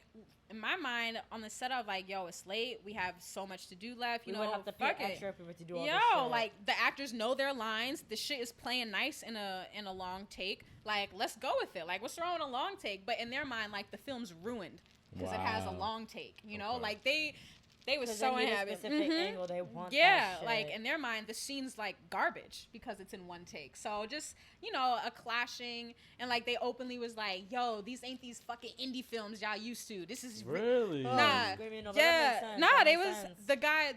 in my mind, on the setup, like, yo, it's late. We have so much to do left. You We know, would have to pay fuck it. extra people to do all this Yo, shit. like the actors know their lines. The shit is playing nice in a long take. Like, let's go with it. Like, what's wrong with a long take? But in their mind, like the film's ruined because it has a Wow. long take. You know, Okay. like they was 'Cause so they need a unhappy. specific angle. They want Yeah, that like shit. in their mind, the scene's like garbage because it's in one take. So just, you know, a clashing, and like they openly was like, "Yo, these ain't these fucking indie films y'all used to. This is Really? Nah, Screaming, no, that yeah, makes sense. nah. That They makes was sense. the guy,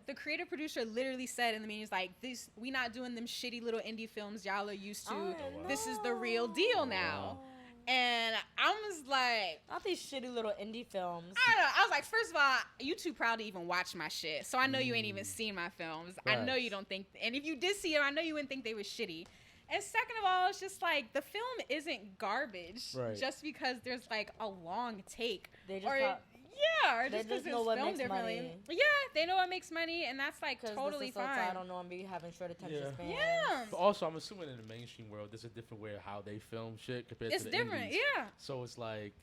the creative producer literally said in the meeting, like, "This, we not doing them shitty little indie films y'all are used to. Oh, This is the real deal now." And I was like, Not these shitty little indie films. I don't know. I was like, first of all, you too proud to even watch my shit. So I know you ain't even seen my films. I know you Facts. don't think, and if you did see them, I know you wouldn't think they were shitty. And second of all, it's just like the film isn't garbage Right. just because there's like a long take. They just Or thought- or they just just because know it's what filmed makes differently. money. Yeah, they know what makes money, and that's like Because totally this is so fine. I don't know. I'm be having short attention Yeah. spans. Yeah. But also, I'm assuming in the mainstream world, there's a different way of how they film shit compared It's to the different, indies. yeah. So it's like,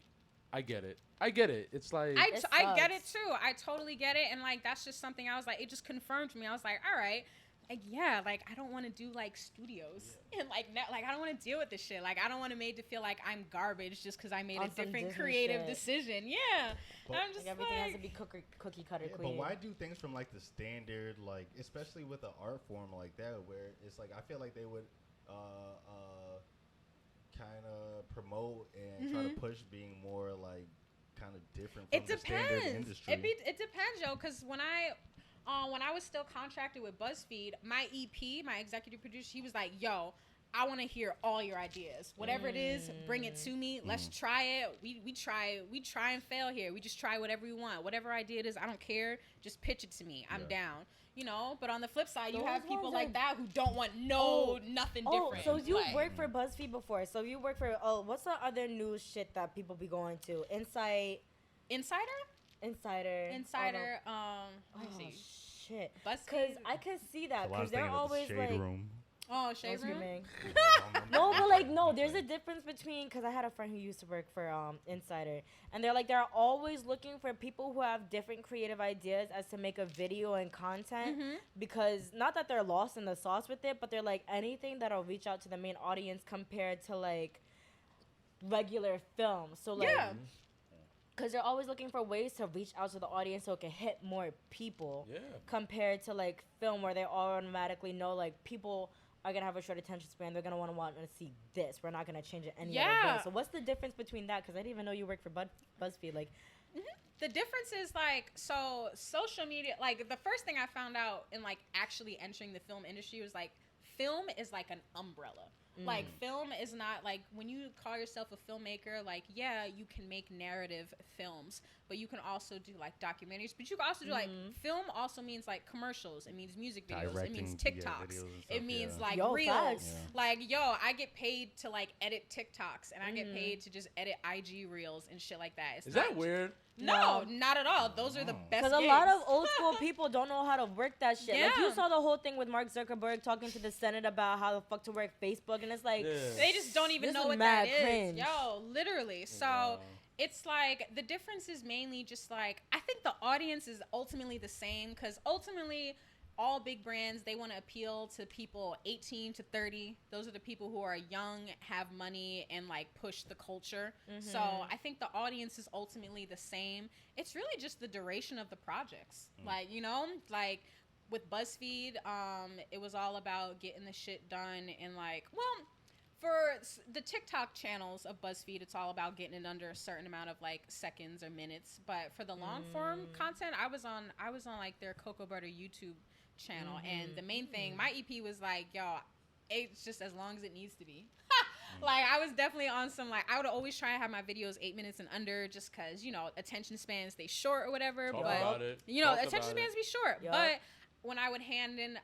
I get it. It's like, I It get it sucks. too. I totally get it. And like, that's just something I was like, it just confirmed to me. I was like, all right. Like, yeah, like I don't want to do like studios and like I don't want to deal with this shit. Like I don't want to made to feel like I'm garbage just because I made On a some different Disney creative shit. decision. Yeah, But- I'm just Like everything has to like, be cookie cutter Yeah, queen. but why do things from like the standard, like especially with an art form like that, where it's like I feel like they would kind of promote and try to push being more like kind of different from it the standard depends. industry. It depends, yo. Because when I was still contracted with BuzzFeed, my EP, my executive producer, he was like, yo, I want to hear all your ideas. Whatever it is, bring it to me. Let's try it. We try and fail here. We just try whatever we want. Whatever idea it is, I don't care. Just pitch it to me. I'm down. You know, but on the flip side, you Those have people ones like are- that who don't want nothing Oh, different. so you Like, worked for BuzzFeed before. So you worked for what's the other news shit that people be going to? Insider. Insider. Let me Oh see. shit. Because BuzzFeed. I could see that A lot because of they're things at the always shade like. room. Oh, I'm Shade Room. screaming. No, but like no, there's a difference between because I had a friend who used to work for Insider, and they're always looking for people who have different creative ideas as to make a video and content because not that they're lost in the sauce with it, but they're like anything that'll reach out to the main audience compared to like regular film. So like. Yeah. Because they're always looking for ways to reach out to the audience so it can hit more people yeah. compared to like film where they automatically know like people are gonna have a short attention span. They're gonna want to see this. We're not gonna change it any other Yeah. way. So what's the difference between that? Because I didn't even know you worked for BuzzFeed. Like, The difference is like, so social media, like the first thing I found out in like actually entering the film industry was like film is like an umbrella. Like, film is not, like, when you call yourself a filmmaker, like, yeah, you can make narrative films, but you can also do, like, documentaries. But you can also do, like, film also means, like, commercials. It means music videos. Directing, it means yeah, TikToks. videos and stuff, It means, yeah. like, Yo, reels. facts. Yeah. Like, yo, I get paid to, like, edit TikToks, and I get paid to just edit IG reels and shit like that. It's Is not that weird? No, not at all. Those are the best Because a gigs. lot of old school people don't know how to work that shit. Like, you Yeah. saw the whole thing with Mark Zuckerberg talking to the Senate about how the fuck to work Facebook, and it's like, They just don't even This know is what mad that is. cringe. Yo, literally. So Wow. it's like the difference is mainly just like I think the audience is ultimately the same because ultimately all big brands, they want to appeal to people 18 to 30. Those are the people who are young, have money, and like push the culture. So I think the audience is ultimately the same. It's really just the duration of the projects. Like, you know, like with BuzzFeed, it was all about getting the shit done in like, well, for the TikTok channels of BuzzFeed, it's all about getting it under a certain amount of like seconds or minutes. But for the long form content, I was on like their Cocoa Butter YouTube channel, and the main thing, my EP was like, yo, it's just as long as it needs to be. Like, I was definitely on some, like, I would always try to have my videos 8 minutes and under just because, you know, attention spans stay short or whatever. Talk but about it. you know, Talk attention about it. spans be short. Yup. But when I would hand in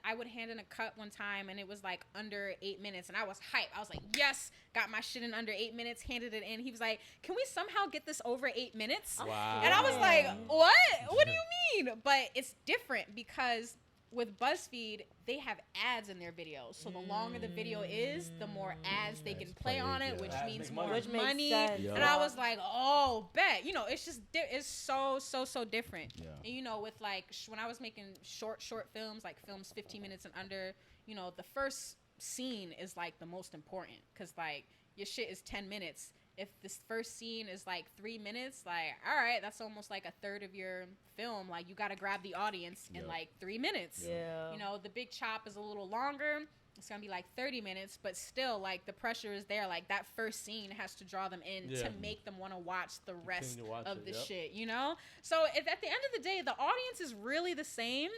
a cut one time, and it was like under 8 minutes, and I was hyped. I was like, yes, got my shit in under 8 minutes, handed it in. He was like, can we somehow get this over 8 minutes? Wow. And I was like, what? What do you mean? But it's different because with BuzzFeed, they have ads in their videos. So the longer the video is, the more ads they can play on it, yeah. which Ads means make more money. Which makes money. sense. Yeah. And I was like, oh, bet. You know, it's just, it's so different. Yeah. And, you know, with like, when I was making short films, like films 15 minutes and under, you know, the first scene is like the most important. Because like, your shit is 10 minutes. If this first scene is like 3 minutes, like, all right, that's almost like a third of your film. Like, you got to grab the audience in Yep. like 3 minutes. Yeah. You know, the big chop is a little longer. It's going to be like 30 minutes, but still, like, the pressure is there. Like, that first scene has to draw them in Yeah. to make them want to watch the rest Continue to watch of it, the yep. shit, you know? So, if at the end of the day, the audience is really the same,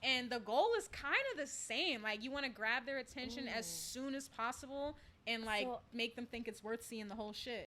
and the goal is kind of the same. Like, you want to grab their attention as soon as possible and, like, So- make them think it's worth seeing the whole shit.